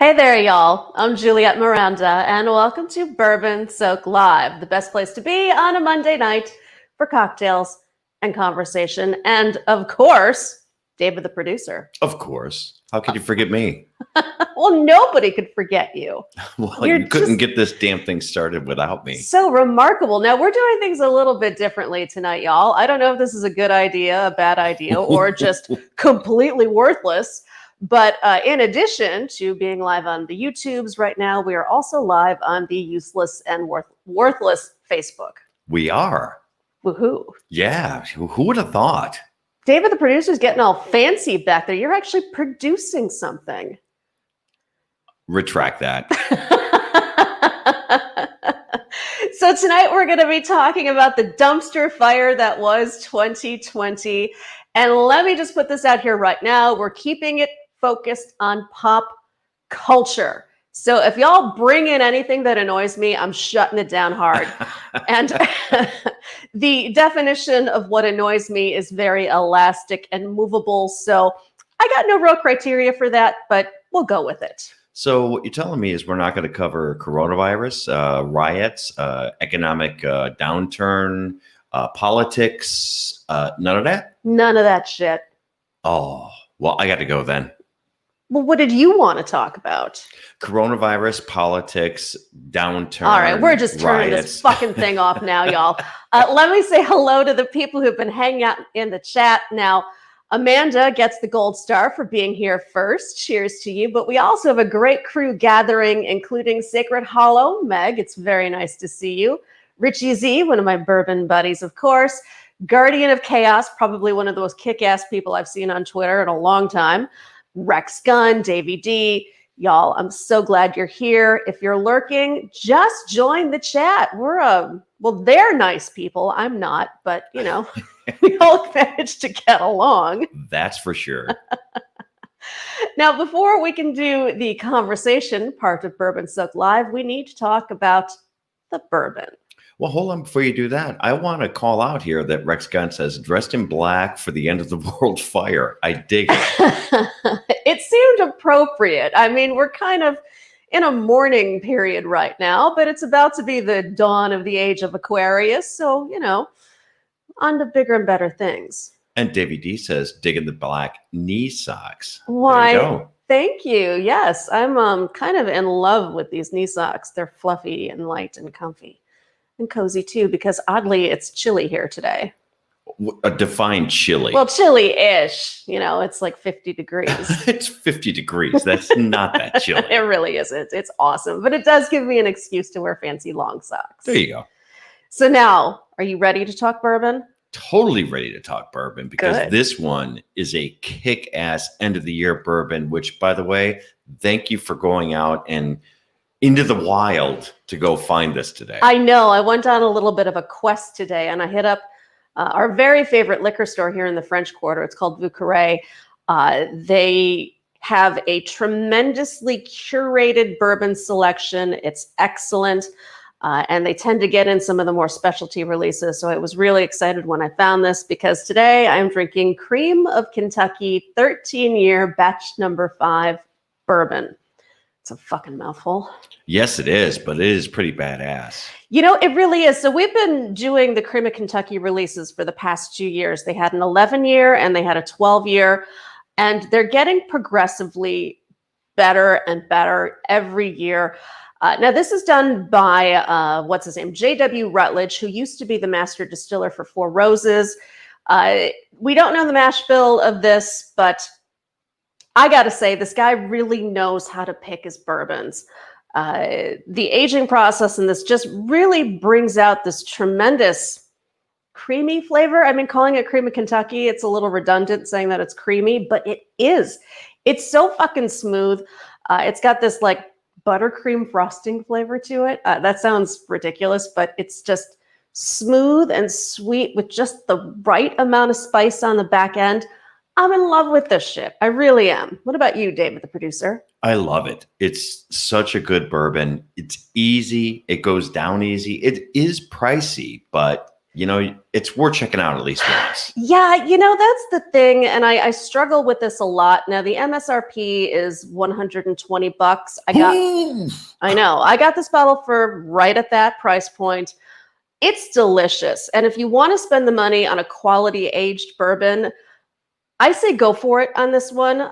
Hey there, y'all. I'm Juliette Miranda, and welcome to Bourbon Soak Live, the best place to be on a Monday night for cocktails and conversation. And of course, David, the producer. Of course. How could you forget me? Well, nobody could forget you. Well, you couldn't get this damn thing started without me. So remarkable. Now, we're doing things a little bit differently tonight, y'all. I don't know if this is a good idea, a bad idea, or just completely worthless. But in addition to being live on the YouTubes right now, we are also live on the useless and worthless Facebook. We are. Woohoo. Yeah. Who would have thought? David, the producer's getting all fancy back there. You're actually producing something. Retract that. So tonight we're going to be talking about the dumpster fire that was 2020. And let me just put this out here right now. We're keeping it focused on pop culture. So if y'all bring in anything that annoys me, I'm shutting it down hard. And the definition of what annoys me is very elastic and movable. So I got no real criteria for that, but we'll go with it. So what you're telling me is we're not going to cover coronavirus, riots, economic downturn, politics, none of that? None of that shit. Oh, well, I got to go then. Well, what did you want to talk about? Coronavirus, politics, downturn. All right, we're just turning this fucking thing off now, y'all. Let me say hello to the people who've been hanging out in the chat. Now, Amanda gets the gold star for being here first. Cheers to you. But we also have a great crew gathering, including Sacred Hollow. Meg, it's very nice to see you. Richie Z, one of my bourbon buddies, of course. Guardian of Chaos, probably one of the most kick-ass people I've seen on Twitter in a long time. Rex Gunn, Davey D. Y'all, I'm so glad you're here. If you're lurking, just join the chat. They're nice people. I'm not, but you know, we all managed to get along. That's for sure. Now, before we can do the conversation part of Bourbon Soak Live, we need to talk about the bourbon. Well, hold on before you do that. I want to call out here that Rex Gunn says, dressed in black for the end of the world fire. I dig it. It seemed appropriate. I mean, we're kind of in a mourning period right now, but it's about to be the dawn of the age of Aquarius. So, you know, on to bigger and better things. And Davey D says, digging the black knee socks. Why? There you go. Thank you. Yes, I'm kind of in love with these knee socks. They're fluffy and light and comfy. And cozy too, because oddly it's chilly here today. A defined chilly. Well, chilly-ish. You know, it's like 50 degrees. It's 50 degrees. That's not that chilly. It really isn't. It's awesome. But it does give me an excuse to wear fancy long socks. There you go. So now, are you ready to talk bourbon? Totally ready to talk bourbon because Good. This one is a kick-ass end-of-the-year bourbon, which, by the way, thank you for going out and into the wild to go find this today. I know. I went on a little bit of a quest today, and I hit up our very favorite liquor store here in the French Quarter. It's called Vieux Carré. They have a tremendously curated bourbon selection. It's excellent, and they tend to get in some of the more specialty releases. So I was really excited when I found this because today I'm drinking Cream of Kentucky 13-year batch number 5 bourbon. It's a fucking mouthful. Yes, it is, but it is pretty badass. You know, it really is. So we've been doing the Cream of Kentucky releases for the past 2 years. They had an 11-year and they had a 12-year, and they're getting progressively better and better every year. Now, this is done by, what's his name? J.W. Rutledge, who used to be the master distiller for Four Roses. We don't know the mash bill of this, but I got to say, this guy really knows how to pick his bourbons. The aging process in this just really brings out this tremendous creamy flavor. I mean, calling it Cream of Kentucky, it's a little redundant saying that it's creamy, but it is. It's so fucking smooth. It's got this like buttercream frosting flavor to it. That sounds ridiculous, but it's just smooth and sweet with just the right amount of spice on the back end. I'm in love with this shit. I really am. What about you, David, the producer? I love it. It's such a good bourbon. It's easy. It goes down easy. It is pricey, but it's worth checking out at least once. Yeah, that's the thing. And I struggle with this a lot. Now, the MSRP is $120. I know. I got this bottle for right at that price point. It's delicious. And if you want to spend the money on a quality aged bourbon, I say go for it on this one.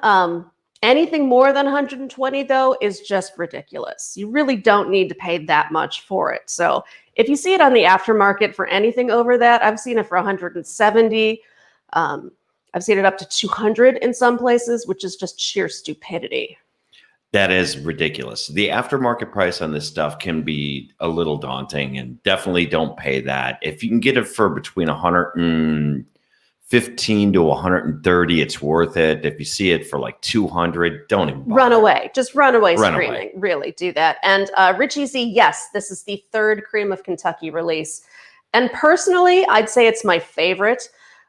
Anything more than 120, though, is just ridiculous. You really don't need to pay that much for it. So if you see it on the aftermarket for anything over that, I've seen it for 170. I've seen it up to 200 in some places, which is just sheer stupidity. That is ridiculous. The aftermarket price on this stuff can be a little daunting, and definitely don't pay that. If you can get it for between 115 to 130, it's worth it. If you see it for like 200, don't even bother. Run away. Just run away screaming. Away. Really do that. And Richie Z, yes, this is the third Cream of Kentucky release. And personally, I'd say it's my favorite.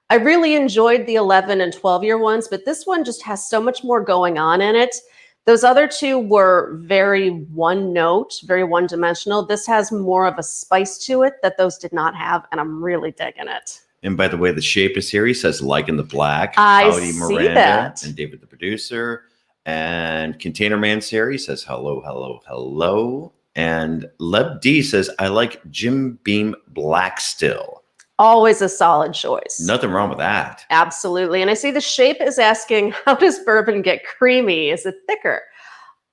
I really enjoyed the 11 and 12-year ones, but this one just has so much more going on in it. Those other two were very one note, very one-dimensional. This has more of a spice to it that those did not have, and I'm really digging it. And by the way, the shape is here. He says, like in the black. I Howdy, see Miranda, that. and David, the producer. And Container Man series says, hello, hello, hello. And Leb D says, I like Jim Beam Black still. Always a solid choice. Nothing wrong with that. Absolutely. And I see the shape is asking, how does bourbon get creamy? Is it thicker?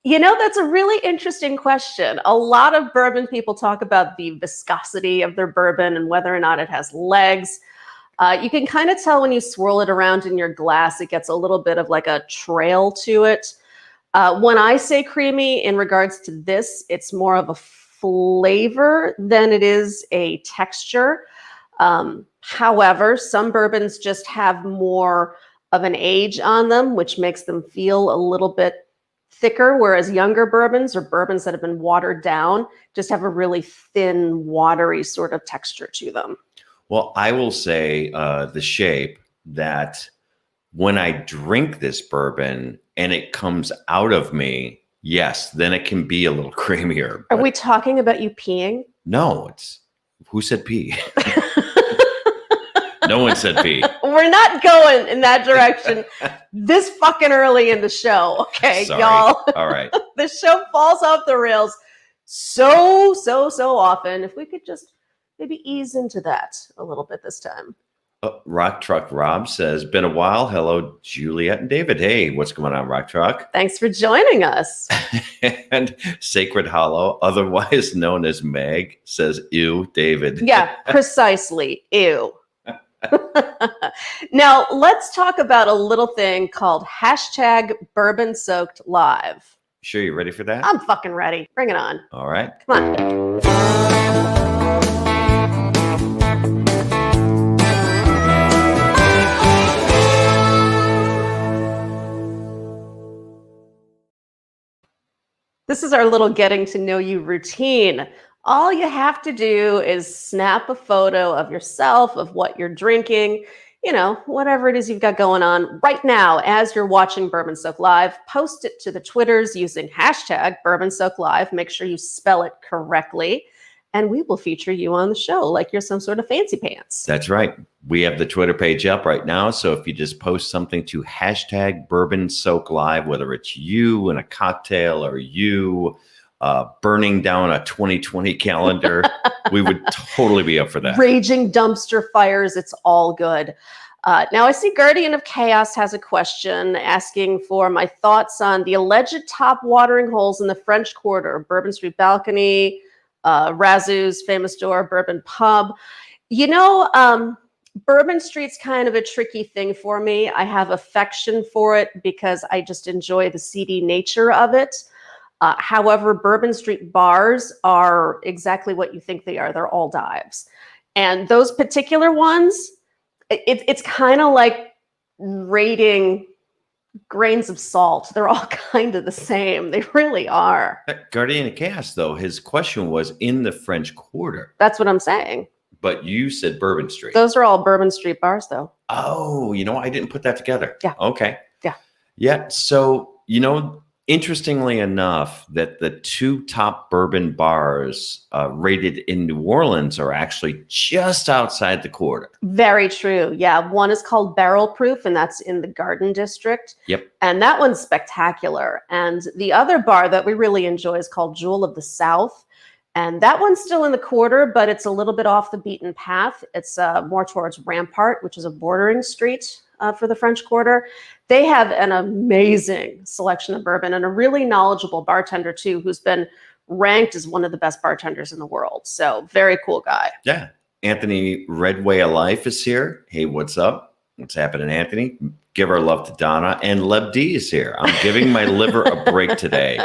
That's a really interesting question. A lot of bourbon people talk about the viscosity of their bourbon and whether or not it has legs. You can kind of tell when you swirl it around in your glass, it gets a little bit of like a trail to it. When I say creamy in regards to this, it's more of a flavor than it is a texture. However, some bourbons just have more of an age on them, which makes them feel a little bit thicker, whereas younger bourbons or bourbons that have been watered down just have a really thin, watery sort of texture to them. Well, I will say the shape that when I drink this bourbon and it comes out of me, yes, then it can be a little creamier. Are we talking about you peeing? No, who said pee? No one said pee. We're not going in that direction this fucking early in the show. Okay, Sorry. y'all. All right. The show falls off the rails so often. If we could just maybe ease into that a little bit this time. Rock Truck Rob says, been a while. Hello, Juliette and David. Hey, what's going on, Rock Truck? Thanks for joining us. And Sacred Hollow, otherwise known as Meg, says, ew, David. Yeah, precisely. Ew. Now, let's talk about a little thing called #BourbonSoakedLive. Sure, you ready for that? I'm fucking ready. Bring it on. All right. Come on. This is our little getting to know you routine. All you have to do is snap a photo of yourself, of what you're drinking, whatever it is you've got going on right now as you're watching Bourbon Soak Live. Post it to the Twitters using #BourbonSoakLive. Make sure you spell it correctly, and we will feature you on the show like you're some sort of fancy pants. That's right. We have the Twitter page up right now. So if you just post something to #BourbonSoakLive, whether it's you in a cocktail or you burning down a 2020 calendar, we would totally be up for that. Raging dumpster fires, it's all good. Now I see Guardian of Chaos has a question asking for my thoughts on the alleged top watering holes in the French Quarter, Bourbon Street Balcony, Razoo's Famous Door, Bourbon Pub. Bourbon Street's kind of a tricky thing for me. I have affection for it because I just enjoy the seedy nature of it. However, Bourbon Street bars are exactly what you think they are. They're all dives. And those particular ones, it's kind of like rating grains of salt. They're all kind of the same. They really are. Guardian of Chaos, though, his question was in the French Quarter. That's what I'm saying. But you said Bourbon Street. Those are all Bourbon Street bars, though. Oh, I didn't put that together. Yeah. Okay. Yeah. Yeah. So, Interestingly enough, that the two top bourbon bars rated in New Orleans are actually just outside the quarter. Very true. Yeah. One is called Barrel Proof, and that's in the Garden District. Yep. And that one's spectacular. And the other bar that we really enjoy is called Jewel of the South. And that one's still in the quarter, but it's a little bit off the beaten path. It's more towards Rampart, which is a bordering street for the French Quarter. They have an amazing selection of bourbon and a really knowledgeable bartender, too, who's been ranked as one of the best bartenders in the world. So very cool guy. Yeah. Anthony Redway of Life is here. Hey, what's up? What's happening, Anthony? Give our love to Donna. And Leb D is here. I'm giving my liver a break today.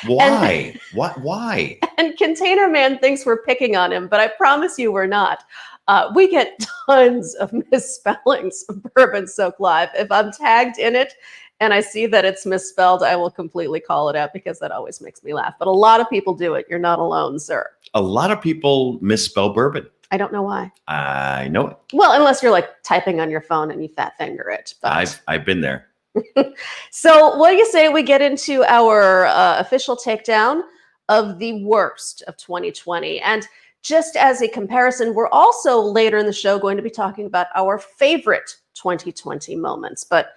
Why? Why? And Container Man thinks we're picking on him, but I promise you we're not. We get tons of misspellings of Bourbon Soak Live. If I'm tagged in it and I see that it's misspelled, I will completely call it out because that always makes me laugh. But a lot of people do it. You're not alone, sir. A lot of people misspell bourbon. I don't know why. I know it. Well, unless you're like typing on your phone and you fat finger it. But. I've been there. So what do you say we get into our official takedown of the worst of 2020? And just as a comparison, we're also later in the show going to be talking about our favorite 2020 moments. But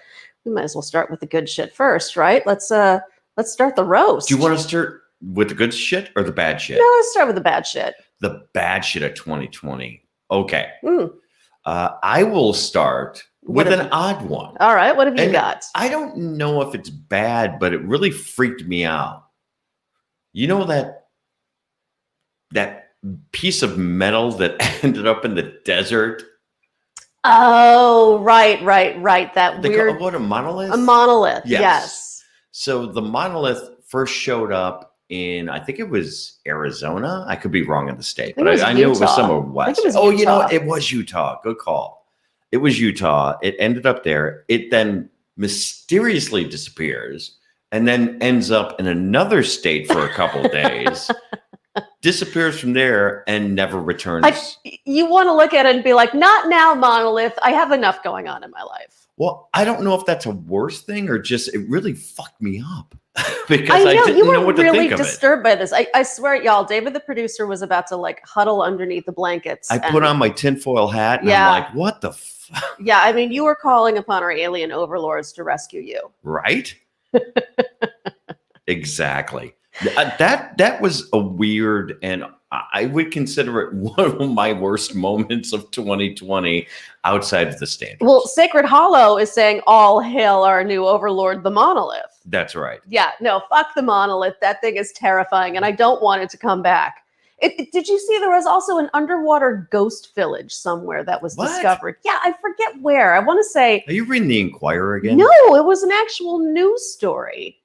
we might as well start with the good shit first, right? Let's start the roast. Do you want to start with the good shit or the bad shit? No, let's start with the bad shit. The bad shit of 2020. Okay. I will start with an odd one. All right. What have you got? I don't know if it's bad, but it really freaked me out. You know that piece of metal that ended up in the desert? Oh, right. That weird. What, a monolith? A monolith. Yes. Yes. So the monolith first showed up in, I think it was Arizona. I could be wrong in the state, but I knew it was somewhere west. You know, it was Utah. Good call. It was Utah. It ended up there. It then mysteriously disappears and then ends up in another state for a couple of days, disappears from there and never returns. You want to look at it and be like, not now, monolith. I have enough going on in my life. Well, I don't know if that's a worse thing or just it really fucked me up. Because I know, didn't know what to think of it. You were really disturbed by this. I swear, y'all, David, the producer, was about to like huddle underneath the blankets. I put on my tinfoil hat and I'm like, what the fuck? Yeah, I mean, you were calling upon our alien overlords to rescue you. Right? Exactly. That was a weird, and I would consider it one of my worst moments of 2020 outside of the standards. Well, Sacred Hollow is saying, all hail our new overlord, the monolith. That's right. Yeah, no, fuck the monolith. That thing is terrifying, and I don't want it to come back. Did you see there was also an underwater ghost village somewhere that was discovered? Yeah, I forget where. I want to say... Are you reading the Inquirer again? No, it was an actual news story.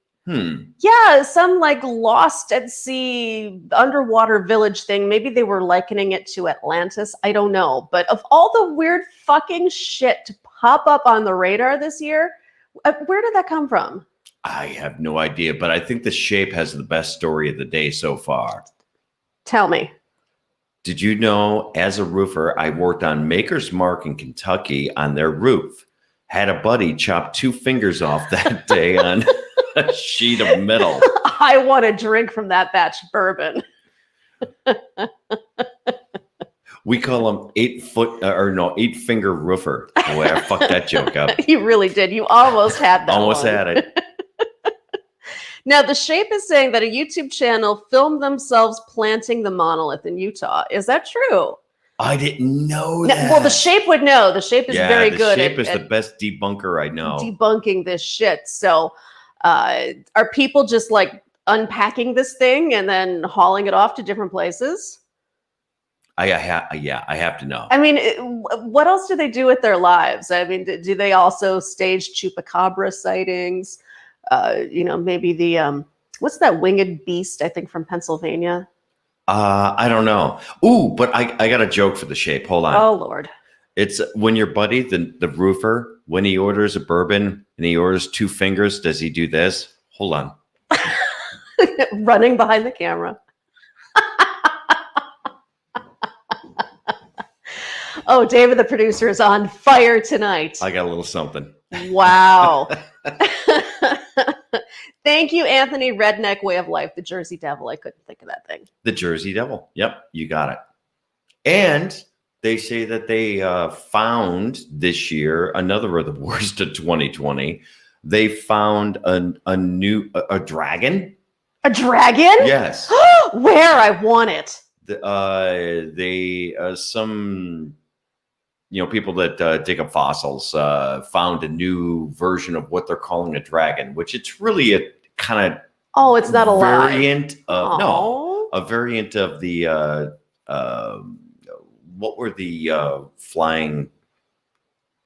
Yeah, some like lost at sea underwater village thing. Maybe they were likening it to Atlantis. I don't know. But of all the weird fucking shit to pop up on the radar this year, where did that come from? I have no idea, but I think The Shape has the best story of the day so far. Tell me. Did you know, as a roofer, I worked on Maker's Mark in Kentucky on their roof. Had a buddy chop 2 fingers off that day on a sheet of metal. I want to drink from that batch of bourbon. We call him 8-finger roofer. Boy, I fucked that joke up. You really did. You almost had that. Almost had it. Now, The Shape is saying that a YouTube channel filmed themselves planting the monolith in Utah. Is that true? I didn't know that. Well, The Shape would know. The Shape is very good. The Shape is the best debunker I know. Debunking this shit. So are people just like unpacking this thing and then hauling it off to different places? I have to know. I mean, what else do they do with their lives? I mean, do they also stage chupacabra sightings? Maybe the what's that winged beast? I think from Pennsylvania. I don't know. Ooh, but I got a joke for The Shape. Hold on. Oh Lord. It's when your buddy, the roofer, when he orders a bourbon and he orders 2 fingers, does he do this? Hold on. Running behind the camera. Oh, David, the producer, is on fire tonight. I got a little something. Wow. Thank you, Anthony. Redneck Way of Life, the Jersey Devil. I couldn't think of that thing. The Jersey Devil. Yep, you got it. And they say that they found this year, another of the worst of 2020. They found a new dragon. A dragon? Yes. Where? I want it. Some people that dig up fossils found a new version of what they're calling a dragon, which it's really a kind of it's not a variant alive. of a variant of the what were the flying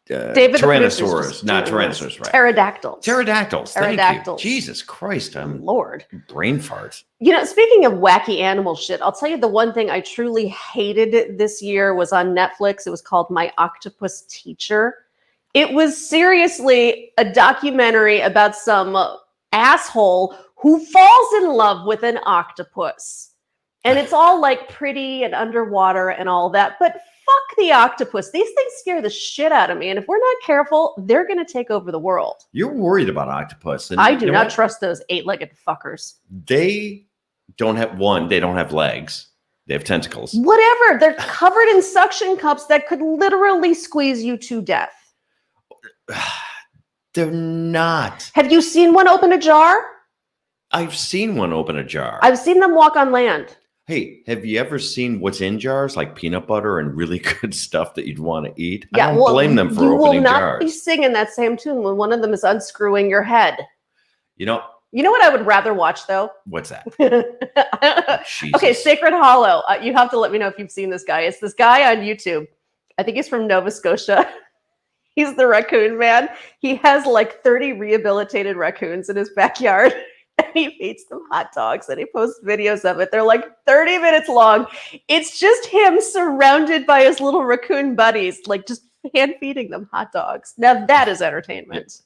David Tyrannosaurus, not Tyrannosaurus, right? Pterodactyls. Pterodactyls. Thank Pterodactyls. you. Jesus Christ, I'm Lord. Brain fart. Speaking of wacky animal shit, I'll tell you the one thing I truly hated this year was on Netflix. It was called My Octopus Teacher. It was seriously a documentary about some asshole who falls in love with an octopus. And it's all like pretty and underwater and all that, but fuck the octopus. These things scare the shit out of me. And if we're not careful, they're going to take over the world. You're worried about octopus. And I do not trust those 8-legged fuckers. They don't have legs. They have tentacles. Whatever. They're covered in suction cups that could literally squeeze you to death. They're not. Have you seen one open a jar? I've seen one open a jar. I've seen them walk on land. Hey, have you ever seen what's in jars, like peanut butter and really good stuff that you'd want to eat? Yeah, I don't blame them for opening jars. You will not be singing that same tune when one of them is unscrewing your head. You know what I would rather watch, though? What's that? Okay, Sacred Hollow. You have to let me know if you've seen this guy. It's this guy on YouTube. I think he's from Nova Scotia. He's the raccoon man. He has like 30 rehabilitated raccoons in his backyard. And he feeds them hot dogs and he posts videos of it. They're like 30 minutes long. It's just him surrounded by his little raccoon buddies, like just hand feeding them hot dogs. Now that is entertainment.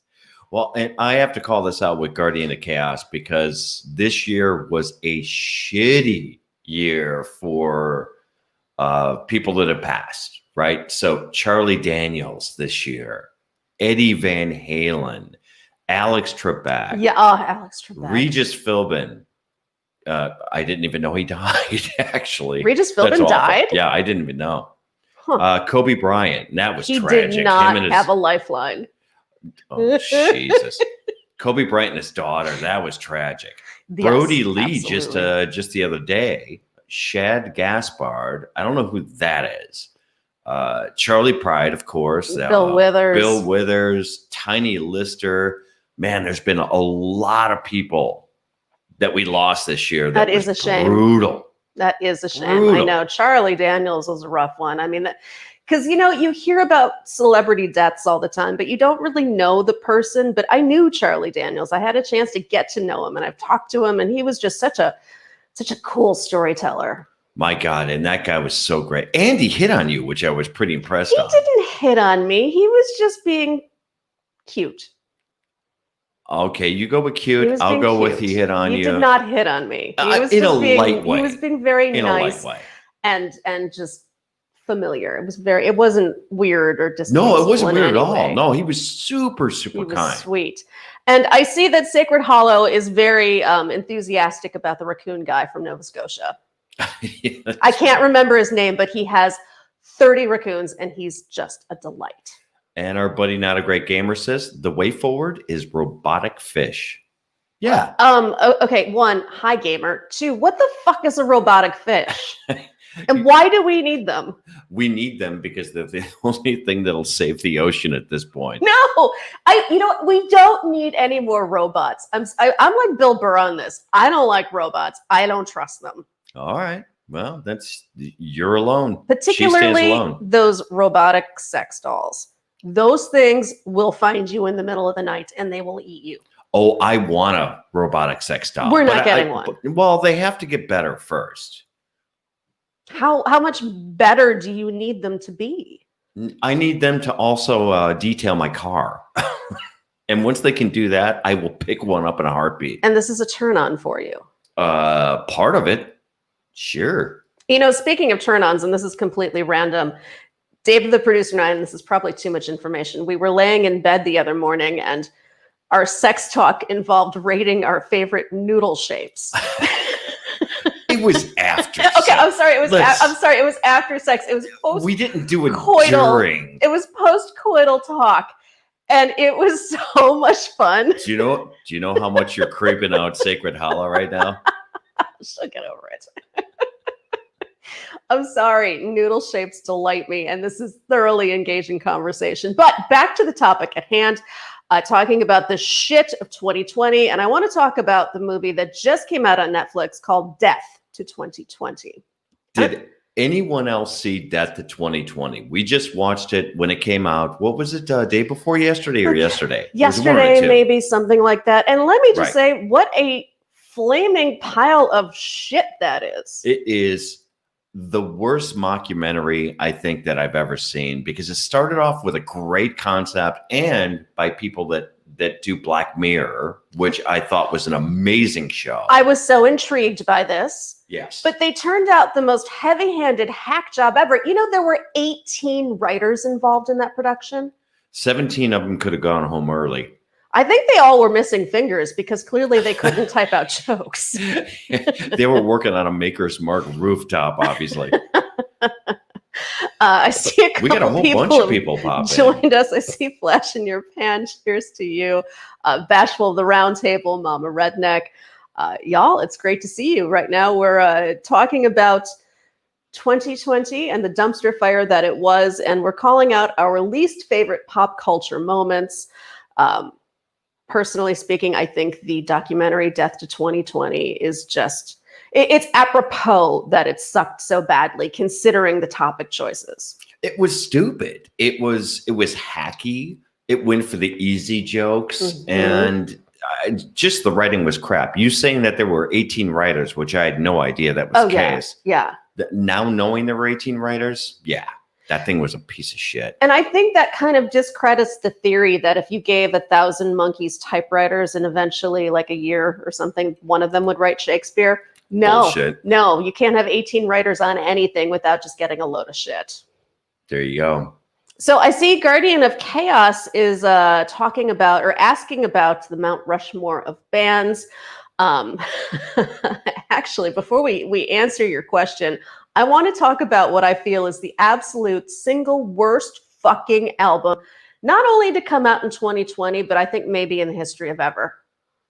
Well, and I have to call this out with Guardian of Chaos because this year was a shitty year for people that have passed, right? So Charlie Daniels this year, Eddie Van Halen, Alex Trebek. Yeah, Alex Trebek. Regis Philbin. I didn't even know he died, actually. Regis Philbin died? Yeah, I didn't even know. Huh. Kobe Bryant. That was tragic. He did not have a lifeline. Oh, Jesus. Kobe Bryant and his daughter. That was tragic. Yes, Brody Lee absolutely. just the other day. Shad Gaspard. I don't know who that is. Charlie Pride, of course. Bill Withers. Bill Withers. Tiny Lister. Man, there's been a lot of people that we lost this year. That is a shame. Brutal. That is a shame. Brutal. I know. Charlie Daniels was a rough one. I mean, because, you hear about celebrity deaths all the time, but you don't really know the person. But I knew Charlie Daniels. I had a chance to get to know him, and I've talked to him, and he was just such a cool storyteller. My God, and that guy was so great. And he hit on you, which I was pretty impressed on. He didn't hit on me. He was just being cute. Okay, you go with cute. I'll go with he hit on you. He did not hit on me. He was in a light way. He was being very nice and just familiar. It wasn't weird or distasteful. No, it wasn't weird at all. Way. No, he was super kind. He was sweet. And I see that Sacred Hollow is very enthusiastic about the raccoon guy from Nova Scotia. Yes. I can't remember his name, but he has 30 raccoons and he's just a delight. And our buddy Not a Great Gamer says the way forward is robotic fish. Yeah. Okay. 1, hi gamer. 2, what the fuck is a robotic fish? And why do we need them? We need them because they're the only thing that'll save the ocean at this point. No, we don't need any more robots. I'm like Bill Burr on this. I don't like robots. I don't trust them. All right. Well, you're alone. Particularly she stands alone. Those robotic sex dolls. Those things will find you in the middle of the night and they will eat you. Oh, I want a robotic sex doll. We're not getting one. Well, they have to get better first. How much better do you need them to be? I need them to also detail my car. And once they can do that, I will pick one up in a heartbeat. And this is a turn on for you. Part of it. Sure. Speaking of turn-ons, and this is completely random, Dave, the producer, and I, and this is probably too much information. We were laying in bed the other morning, and our sex talk involved rating our favorite noodle shapes. It was after Okay, sex. I'm sorry. I'm sorry. It was after sex. It was post. We didn't do it coital. during. It was post-coital talk, and it was so much fun. Do you know how much you're creeping out Sacred Hollow right now? She'll get over it. I'm sorry. Noodle shapes delight me, and this is thoroughly engaging conversation. But back to the topic at hand, talking about the shit of 2020, and I want to talk about the movie that just came out on Netflix called Death to 2020. Did anyone else see Death to 2020? We just watched it when it came out. What was it, day before yesterday or yesterday? Yesterday, maybe something like that. And let me just say, what a flaming pile of shit that is. It is the worst mockumentary I think that I've ever seen, because it started off with a great concept and by people that do Black Mirror, which I thought was an amazing show. I was so intrigued by this. Yes. But they turned out the most heavy-handed hack job ever. You know, there were 18 writers involved in that production. 17 of them could have gone home early. I think they all were missing fingers because clearly they couldn't type out jokes. They were working on a Maker's Mark rooftop, obviously. I see a couple we got a whole bunch of people pop joined us. I see Flash in your pan. Cheers to you. Bashful of the Round Table, Mama Redneck. Y'all, it's great to see you right now. We're talking about 2020 and the dumpster fire that it was, and we're calling out our least favorite pop culture moments. Personally speaking, I think the documentary Death to 2020 is just, it's apropos that it sucked so badly considering the topic choices. It was stupid. It was hacky. It went for the easy jokes, and just the writing was crap. You saying that there were 18 writers, which I had no idea that was the case. Yeah. Now knowing there were 18 writers, that thing was a piece of shit. And I think that kind of discredits the theory that if you gave 1,000 monkeys typewriters and eventually like a year or something, one of them would write Shakespeare. Bullshit. No, you can't have 18 writers on anything without just getting a load of shit. There you go. So I see Guardian of Chaos is talking about or asking about the Mount Rushmore of bands. Actually, before we answer your question, I want to talk about what I feel is the absolute single worst fucking album, not only to come out in 2020, but I think maybe in the history of ever.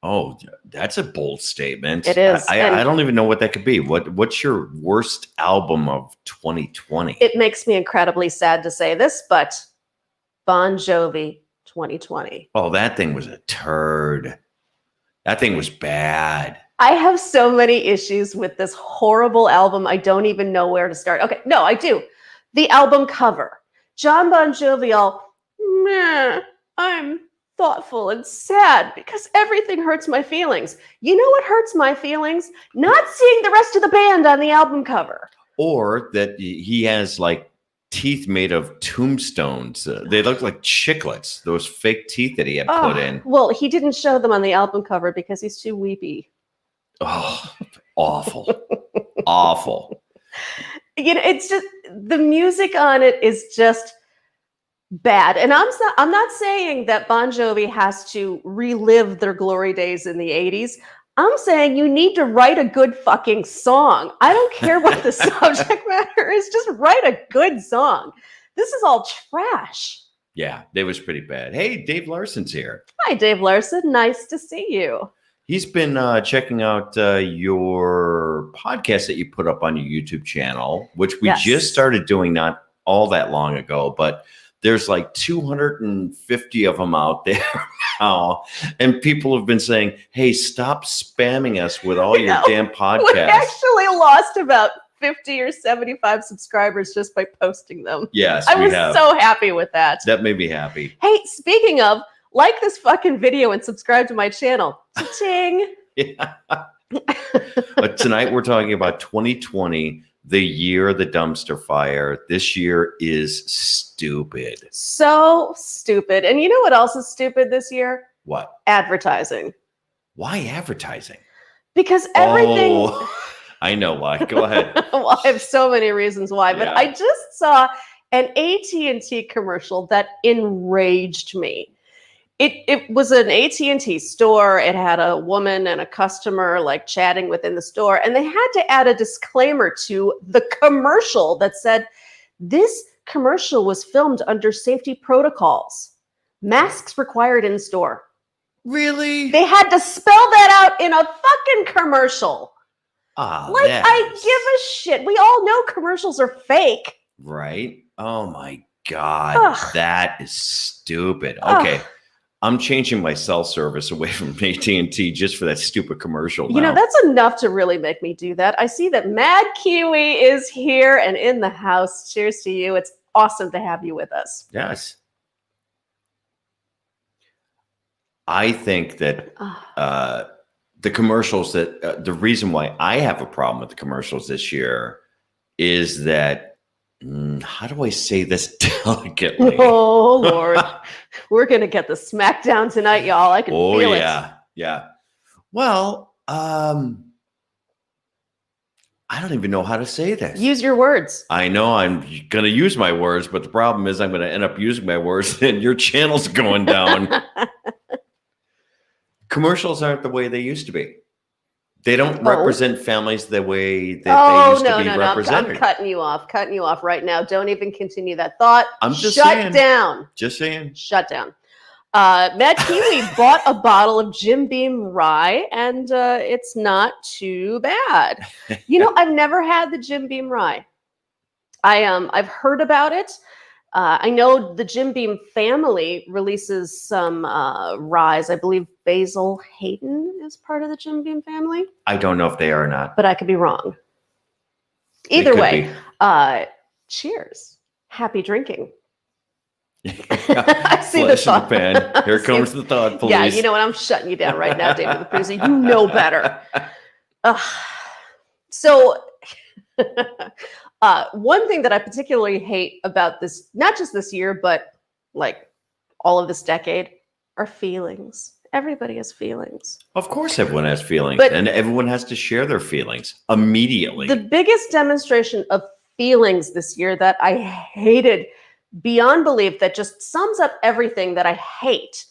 Oh, that's a bold statement. It is. I don't even know what that could be. What's your worst album of 2020? It makes me incredibly sad to say this, but Bon Jovi 2020. Oh, that thing was a turd. That thing was bad. I have so many issues with this horrible album. I don't even know where to start. Okay, no, I do. The album cover. John Bon Jovi all, meh, I'm thoughtful and sad because everything hurts my feelings. You know what hurts my feelings? Not seeing the rest of the band on the album cover. Or that he has like teeth made of tombstones. They look like chiclets, those fake teeth that he had put in. Well, he didn't show them on the album cover because he's too weepy. Oh, awful. Awful. You know, it's just the music on it is just bad. And I'm not saying that Bon Jovi has to relive their glory days in the 80s. I'm saying you need to write a good fucking song. I don't care what the subject matter is. Just write a good song. This is all trash. Yeah, it was pretty bad. Hey, Dave Larson's here. Hi, Dave Larson. Nice to see you. He's been checking out your podcast that you put up on your YouTube channel, which we just started doing not all that long ago, but there's like 250 of them out there now. And people have been saying, hey, stop spamming us with all your damn podcasts. We actually lost about 50 or 75 subscribers just by posting them. Yes, I was so happy with that. That made me happy. Hey, speaking of, like this fucking video and subscribe to my channel. Cha-ching. Yeah. But tonight we're talking about 2020, the year of the dumpster fire. This year is stupid. So stupid. And you know what else is stupid this year? What? Advertising. Why advertising? Because everything... Oh, I know why. Go ahead. Well, I have so many reasons why, but I just saw an AT&T commercial that enraged me. It was an AT&T store. It had a woman and a customer like chatting within the store, and they had to add a disclaimer to the commercial that said, this commercial was filmed under safety protocols. Masks required in store. Really? They had to spell that out in a fucking commercial. Like, I give a shit. We all know commercials are fake. Right? Oh my God. Ugh. That is stupid. Ugh. Okay. I'm changing my cell service away from AT&T just for that stupid commercial now. You know, that's enough to really make me do that. I see that Mad Kiwi is here and in the house. Cheers to you. It's awesome to have you with us. Yes. I think that the commercials that the reason why I have a problem with the commercials this year is that how do I say this delicately? Oh Lord, we're gonna get the smackdown tonight, y'all. I can feel it. Yeah. Well, I don't even know how to say this. Use your words. I know I'm gonna use my words, but the problem is I'm gonna end up using my words, and your channel's going down. Commercials aren't the way they used to be. They don't represent families the way that they used to be represented. I'm cutting you off right now. Don't even continue that thought. I'm just Shut saying. down. Just saying. Shut down. Mad Kiwi bought a bottle of Jim Beam Rye, and it's not too bad. You know, I've never had the Jim Beam Rye. I've heard about it. I know the Jim Beam family releases some ryes. I believe Basil Hayden is part of the Jim Beam family. I don't know if they are or not. But I could be wrong. Either way, cheers. Happy drinking. I see the thought. Pan. Here comes the thought, please. Yeah, you know what? I'm shutting you down right now, David the Producer. You know better. So... one thing that I particularly hate about this, not just this year, but like all of this decade, are feelings. Everybody has feelings. Of course, everyone has feelings, and everyone has to share their feelings immediately. The biggest demonstration of feelings this year that I hated beyond belief, that just sums up everything that I hate,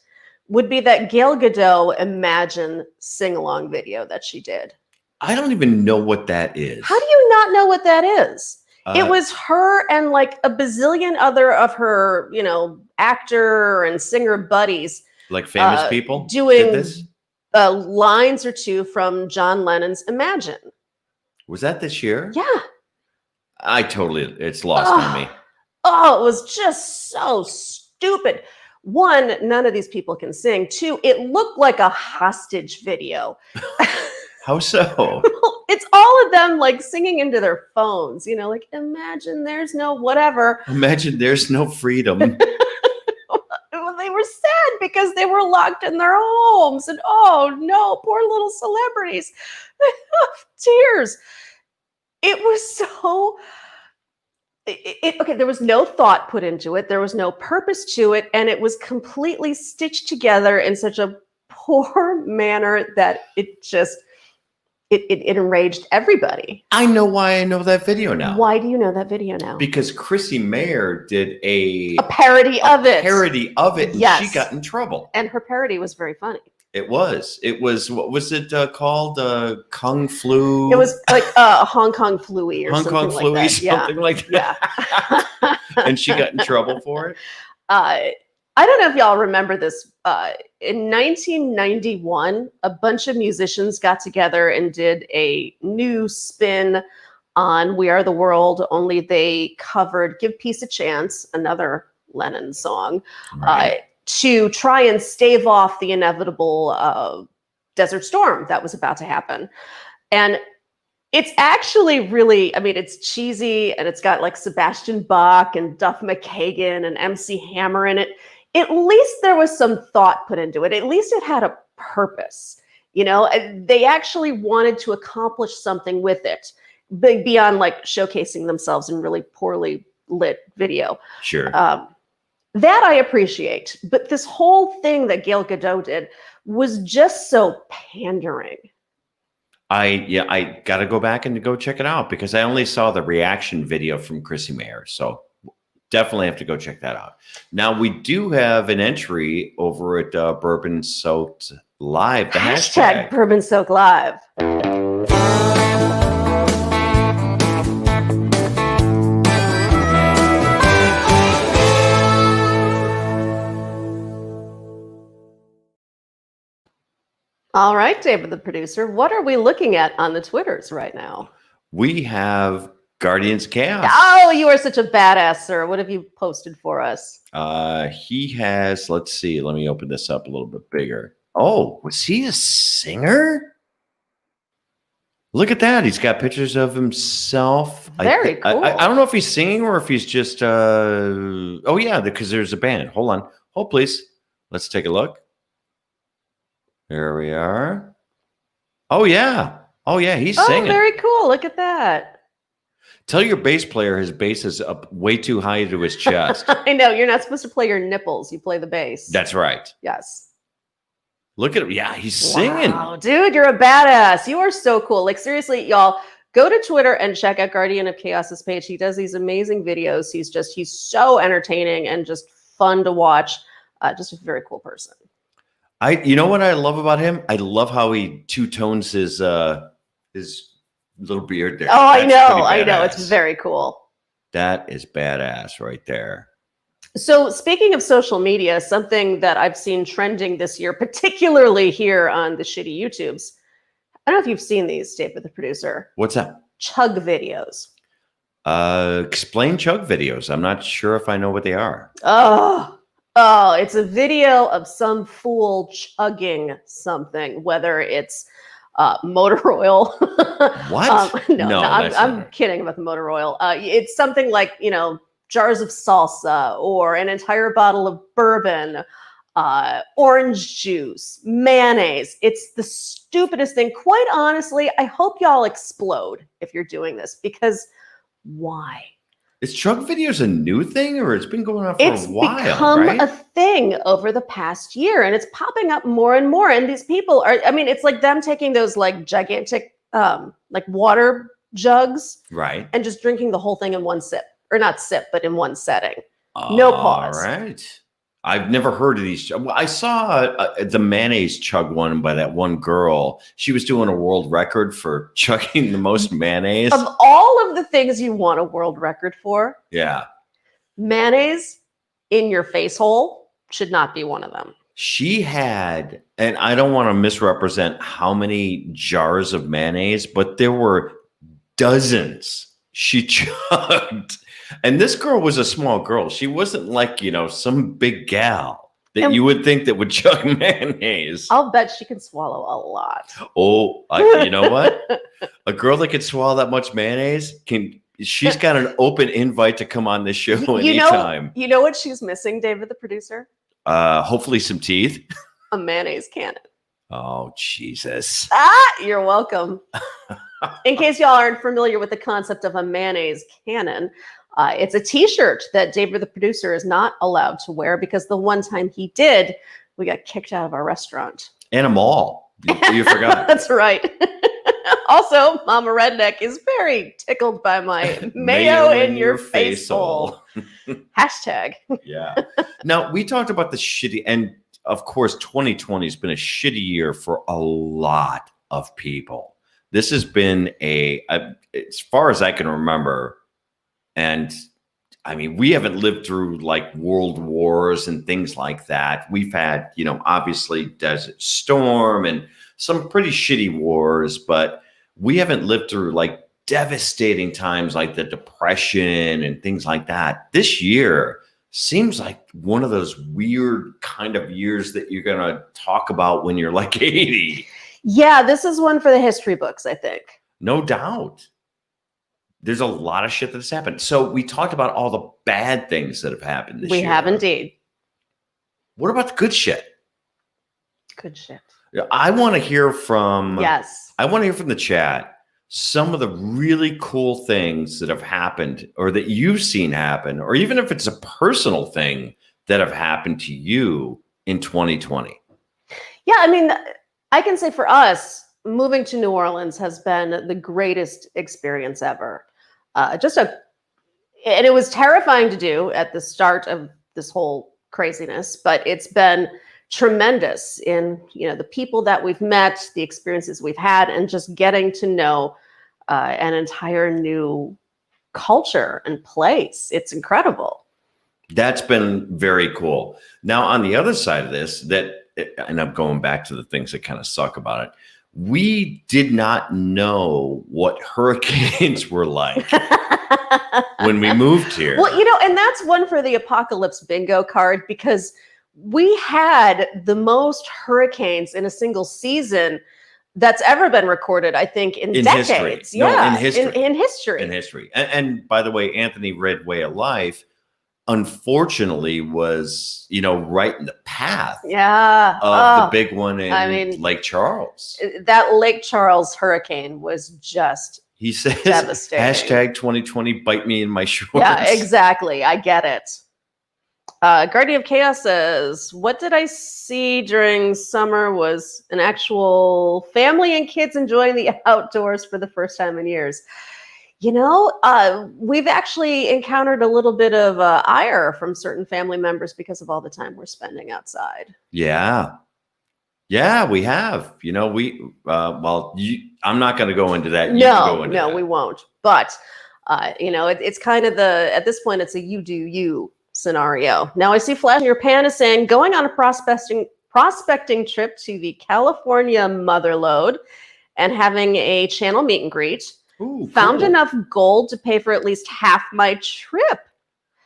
would be that Gal Gadot Imagine sing-along video that she did. I don't even know what that is. How do you not know what that is? It was her and like a bazillion other of her, you know, actor and singer buddies. Like famous people doing did this? Lines or two from John Lennon's Imagine. Was that this year? Yeah. It's lost on me. Oh, it was just so stupid. One, none of these people can sing. Two, it looked like a hostage video. How so? It's all of them like singing into their phones, you know, like imagine there's no whatever. Imagine there's no freedom. They were sad because they were locked in their homes, and oh no, poor little celebrities. Tears. It was so okay, there was no thought put into it. There was no purpose to it, and it was completely stitched together in such a poor manner that it just it enraged everybody. I know why I know that video now. Why do you know that video now? Because Chrissy Mayer did a parody of it. Yes. And she got in trouble. And her parody was very funny. It was. What was it called? Kung Flu? It was like Hong Kong Flu-y or something like that. Something like that. Yeah. And she got in trouble for it? I don't know if y'all remember this. In 1991, a bunch of musicians got together and did a new spin on We Are the World, only they covered Give Peace a Chance, another Lennon song, right, to try and stave off the inevitable Desert Storm that was about to happen. And it's actually really, I mean, it's cheesy, and it's got like Sebastian Bach and Duff McKagan and MC Hammer in it. At least there was some thought put into it. At least it had a purpose. You know, they actually wanted to accomplish something with it beyond like showcasing themselves in really poorly lit video. Sure. That I appreciate. But this whole thing that Gal Gadot did was just so pandering. I got to go back and go check it out because I only saw the reaction video from Chrissy Mayer. So definitely have to go check that out. Now, we do have an entry over at Bourbon Soaked Live, the hashtag. Bourbon Soak Live. All right, David, the producer, what are we looking at on the Twitters right now? We have Guardians of Chaos. Oh, you are such a badass, sir. What have you posted for us? He has, let's see, let me open this up a little bit bigger. Oh, was he a singer? Look at that. He's got pictures of himself. Very cool. I don't know if he's singing or if he's just, oh yeah, because there's a band. Hold on. Hold, please. Let's take a look. There we are. Oh, yeah. Oh, yeah. He's singing. Oh, very cool. Look at that. Tell your bass player his bass is up way too high to his chest. I know. You're not supposed to play your nipples. You play the bass. That's right. Yes. Look at him. Yeah, he's singing. Wow, dude, you're a badass. You are so cool. Like, seriously, y'all, go to Twitter and check out Guardian of Chaos's page. He does these amazing videos. He's so entertaining and just fun to watch. Just a very cool person. You know what I love about him? I love how he two-tones his little beard there. Oh, I know. It's very cool. That is badass right there. So speaking of social media, something that I've seen trending this year, particularly here on the shitty YouTubes. I don't know if you've seen these, David, the producer. What's that? Chug videos. Explain chug videos. I'm not sure if I know what they are. Oh, it's a video of some fool chugging something, whether it's motor oil. What? No, I'm kidding about the motor oil. It's something like, jars of salsa or an entire bottle of bourbon, orange juice, mayonnaise. It's the stupidest thing. Quite honestly, I hope y'all explode if you're doing this, because why? Is chug videos a new thing, or it's been going on for a while? It's become right? a thing over the past year, and it's popping up more and more. And these people it's like them taking those like gigantic like water jugs, right, and just drinking the whole thing in one sip, or not sip, but in one setting. No pause. All right. I've never heard of these. I saw the mayonnaise chug one by that one girl. She was doing a world record for chugging the most mayonnaise. Of all of the things you want a world record for, yeah, mayonnaise in your face hole should not be one of them. She had, and I don't want to misrepresent how many jars of mayonnaise, but there were dozens she chugged. And this girl was a small girl. She wasn't like, some big gal that you would think that would chug mayonnaise. I'll bet she can swallow a lot. Oh, you know what? A girl that can swallow that much mayonnaise, she's got an open invite to come on this show anytime. You know what she's missing, David, the producer? Hopefully some teeth. A mayonnaise cannon. Oh, Jesus. You're welcome. In case y'all aren't familiar with the concept of a mayonnaise cannon, it's a t-shirt that David, the producer, is not allowed to wear, because the one time he did, we got kicked out of our restaurant. And a mall. You forgot. That's right. Also, Mama Redneck is very tickled by my mayo in your face hole. Hashtag. Yeah. Now, we talked about the shitty, and of course, 2020 has been a shitty year for a lot of people. This has been as far as I can remember, and I mean, we haven't lived through like world wars and things like that. We've had, obviously Desert Storm and some pretty shitty wars, but we haven't lived through like devastating times like the Depression and things like that. This year seems like one of those weird kind of years that you're going to talk about when you're like 80. Yeah, this is one for the history books, I think. No doubt. There's a lot of shit that's happened. So we talked about all the bad things that have happened this year. We have indeed. What about the good shit? Good shit. I want to hear from I want to hear from the chat some of the really cool things that have happened, or that you've seen happen, or even if it's a personal thing that have happened to you in 2020. Yeah, I mean, I can say for us, moving to New Orleans has been the greatest experience ever. and it was terrifying to do at the start of this whole craziness, but it's been tremendous in, the people that we've met, the experiences we've had, and just getting to know an entire new culture and place. It's incredible. That's been very cool. Now, on the other side of this, and I'm going back to the things that kind of suck about it, we did not know what hurricanes were like when we moved here. Well, and that's one for the apocalypse bingo card, because we had the most hurricanes in a single season that's ever been recorded, I think, in decades. History. Yeah, no, in history. In history. In history. And by the way, Anthony Red Way of Life, unfortunately, was, right in the path of the big one in Lake Charles. That Lake Charles hurricane was just he says, devastating. Hashtag 2020, bite me in my shorts. Yeah, exactly. I get it. Guardian of Chaos says, what did I see during summer was an actual family and kids enjoying the outdoors for the first time in years. We've actually encountered a little bit of ire from certain family members because of all the time we're spending outside. Yeah, we have. I'm not going to go into that. No, we won't. But, it's kind of at this point, it's a you do you scenario. Now I see Flash in Your Pan is saying, going on a prospecting trip to the California Motherlode and having a channel meet and greet. Ooh, found cool. enough gold to pay for at least half my trip.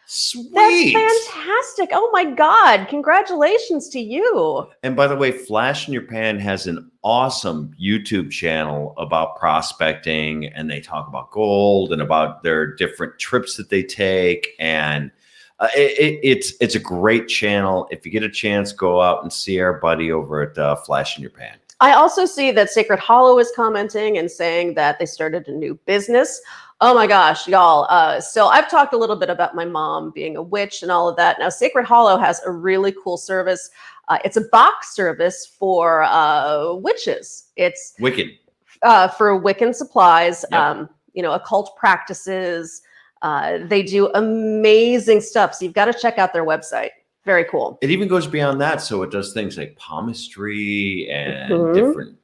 Sweet. That's fantastic. Oh my God. Congratulations to you. And by the way, Flash in Your Pan has an awesome YouTube channel about prospecting, and they talk about gold and about their different trips that they take. And it's a great channel. If you get a chance, go out and see our buddy over at Flash in Your Pan. I also see that Sacred Hollow is commenting and saying that they started a new business. Oh my gosh, y'all. So I've talked a little bit about my mom being a witch and all of that. Now, Sacred Hollow has a really cool service. It's a box service for witches. It's Wiccan. For Wiccan supplies, Yep. Occult practices. They do amazing stuff. So you've got to check out their website. Very cool. It even goes beyond that. So it does things like palmistry and different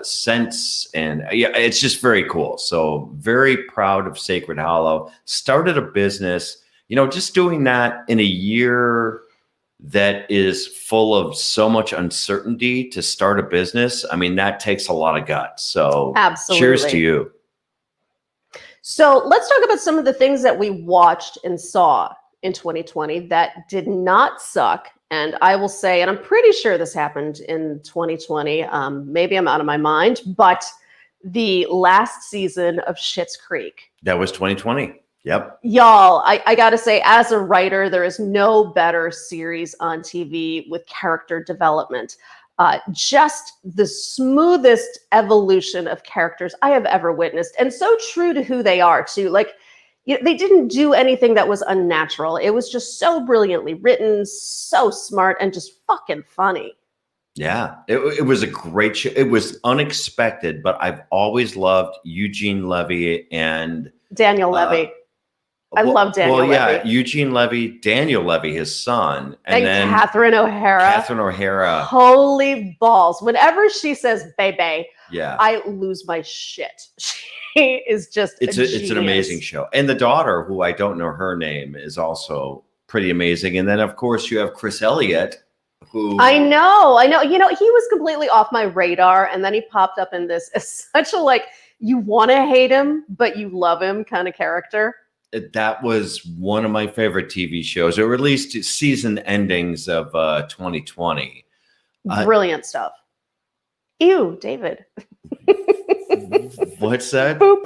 scents. And it's just very cool. So very proud of Sacred Hollow. Started a business, just doing that in a year that is full of so much uncertainty to start a business. I mean, that takes a lot of guts. So absolutely. Cheers to you. So let's talk about some of the things that we watched and saw in 2020 that did not suck. And I will say, and I'm pretty sure this happened in 2020, maybe I'm out of my mind, but the last season of Schitt's Creek. That was 2020. Yep. Y'all, I gotta say, as a writer, there is no better series on TV with character development. Just the smoothest evolution of characters I have ever witnessed, and so true to who they are too. Like, they didn't do anything that was unnatural. It was just so brilliantly written, so smart, and just fucking funny. Yeah, it was a great show. It was unexpected, but I've always loved Eugene Levy and Daniel Levy. I love Daniel Levy. Well, yeah, Eugene Levy, Daniel Levy, his son, and then Catherine O'Hara. Catherine O'Hara. Holy balls. Whenever she says baby, yeah, I lose my shit. She is just it's an amazing show. And the daughter, who I don't know her name, is also pretty amazing. And then, of course, you have Chris Elliott, who I know. He was completely off my radar, and then he popped up in this as such a you want to hate him, but you love him kind of character. That was one of my favorite TV shows, or at least season endings of 2020. Brilliant stuff. Ew, David. What's that? Boop.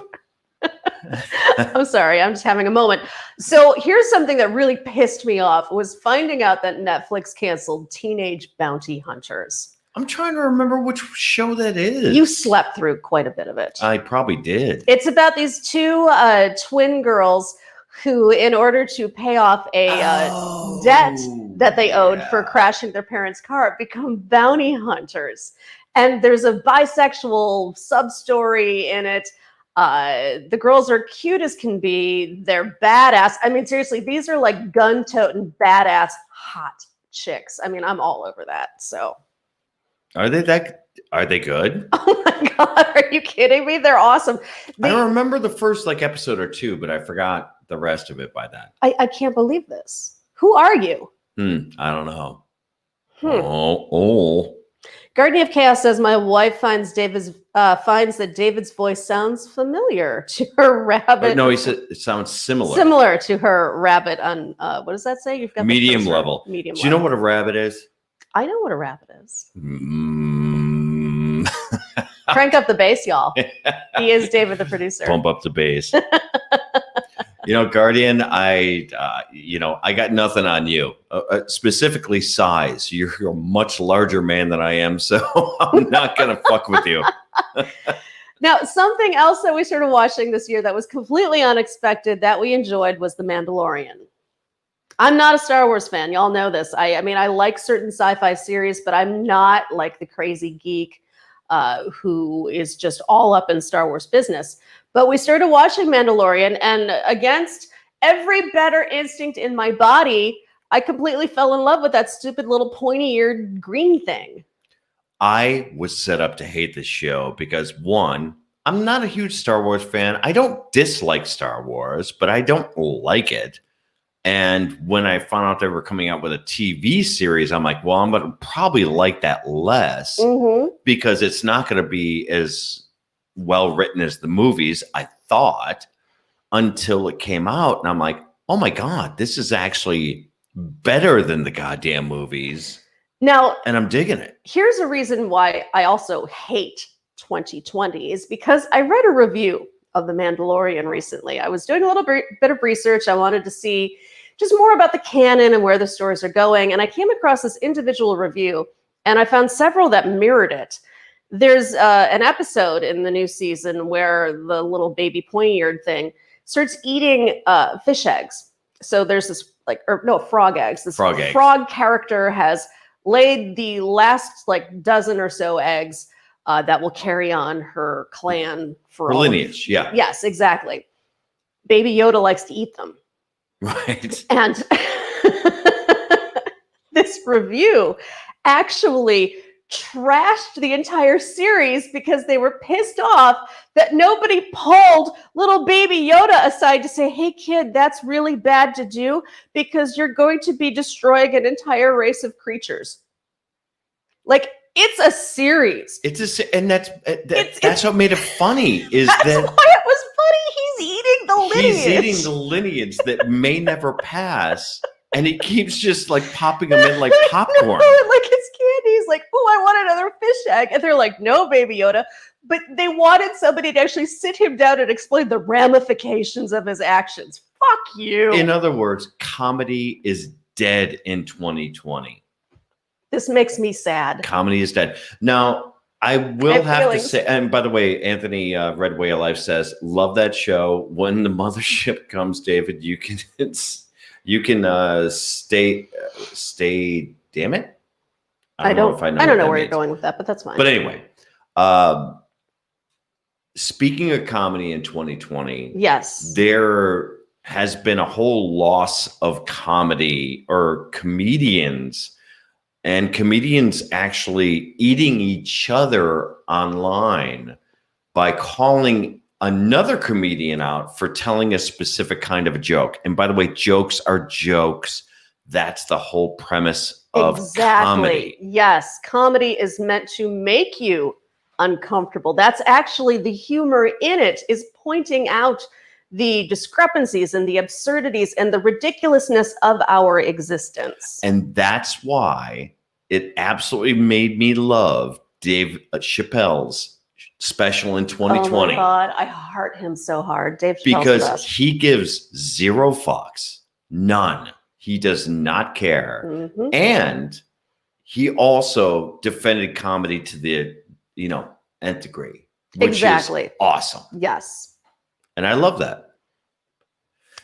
I'm sorry. I'm just having a moment. So here's something that really pissed me off was finding out that Netflix canceled Teenage Bounty Hunters. I'm trying to remember which show that is. You slept through quite a bit of it. I probably did. It's about these two twin girls who, in order to pay off a debt that they owed for crashing their parents' car, become bounty hunters. And there's a bisexual sub-story in it. The girls are cute as can be. They're badass. I mean, seriously, these are like gun-toting, badass, hot chicks. I mean, I'm all over that. So, Are they good? oh my God, are you kidding me? They're awesome. I remember the first like episode or two, but I forgot the rest of it by then. I can't believe this. Who are you? I don't know. Hmm. Oh. Guardian of Chaos says my wife finds that David's voice sounds familiar to her rabbit. No, he said it sounds similar. Similar to her rabbit on what does that say? You've got medium level. Medium. Do you know what a rabbit is? I know what a rabbit is. Crank up the bass, y'all. He is David, the producer. Pump up the bass. Guardian, I got nothing on you. Specifically size. You're a much larger man than I am, so I'm not going to fuck with you. Now, something else that we started watching this year that was completely unexpected that we enjoyed was The Mandalorian. I'm not a Star Wars fan. Y'all know this. I mean, I like certain sci-fi series, but I'm not like the crazy geek who is just all up in Star Wars business. But we started watching Mandalorian, and against every better instinct in my body, I completely fell in love with that stupid little pointy-eared green thing. I was set up to hate this show because, one, I'm not a huge Star Wars fan. I don't dislike Star Wars, but I don't like it. And when I found out they were coming out with a TV series, I'm like, well, I'm going to probably like that less because it's not going to be as well written as the movies, I thought, until it came out. And I'm like, oh my God, this is actually better than the goddamn movies. Now, and I'm digging it. Here's a reason why I also hate 2020 is because I read a review of The Mandalorian recently. I was doing a little bit of research. I wanted to see just more about the canon and where the stories are going. And I came across this individual review, and I found several that mirrored it. There's an episode in the new season where the little baby pointy-eared thing starts eating fish eggs. So there's this frog eggs. This frog character has laid the last dozen or so eggs that will carry on her clan for lineage. Yeah. Yes, exactly. Baby Yoda likes to eat them. Right. And this review actually trashed the entire series because they were pissed off that nobody pulled little baby Yoda aside to say, hey kid, that's really bad to do because you're going to be destroying an entire race of creatures. It's a series. And that's what made it funny. Is that's that why it was funny. He's eating the lineage. He's eating the lineage that may never pass, and he keeps just popping them in like popcorn. No, it's candy. He's like, oh, I want another fish egg, and they're like, no, baby Yoda. But they wanted somebody to actually sit him down and explain the ramifications of his actions. Fuck you. In other words, comedy is dead in 2020. This makes me sad. Comedy is dead. Now, I will have to say, and by the way, Anthony Red Way of Life says, love that show. When the mothership comes, David, you can stay, damn it. I don't know where you're going with that, but that's fine. But anyway, speaking of comedy in 2020, yes, there has been a whole loss of comedy or comedians. And comedians actually eating each other online by calling another comedian out for telling a specific kind of a joke. And by the way, jokes are jokes. That's the whole premise of comedy. Yes, comedy is meant to make you uncomfortable. That's actually the humor in it, is pointing out the discrepancies and the absurdities and the ridiculousness of our existence. And that's why it absolutely made me love Dave Chappelle's special in 2020. Oh my God, I heart him so hard. Dave Chappelle's because he gives zero fucks, none. He does not care. Mm-hmm. And he also defended comedy to the, nth degree, which is awesome. Yes. And I love that.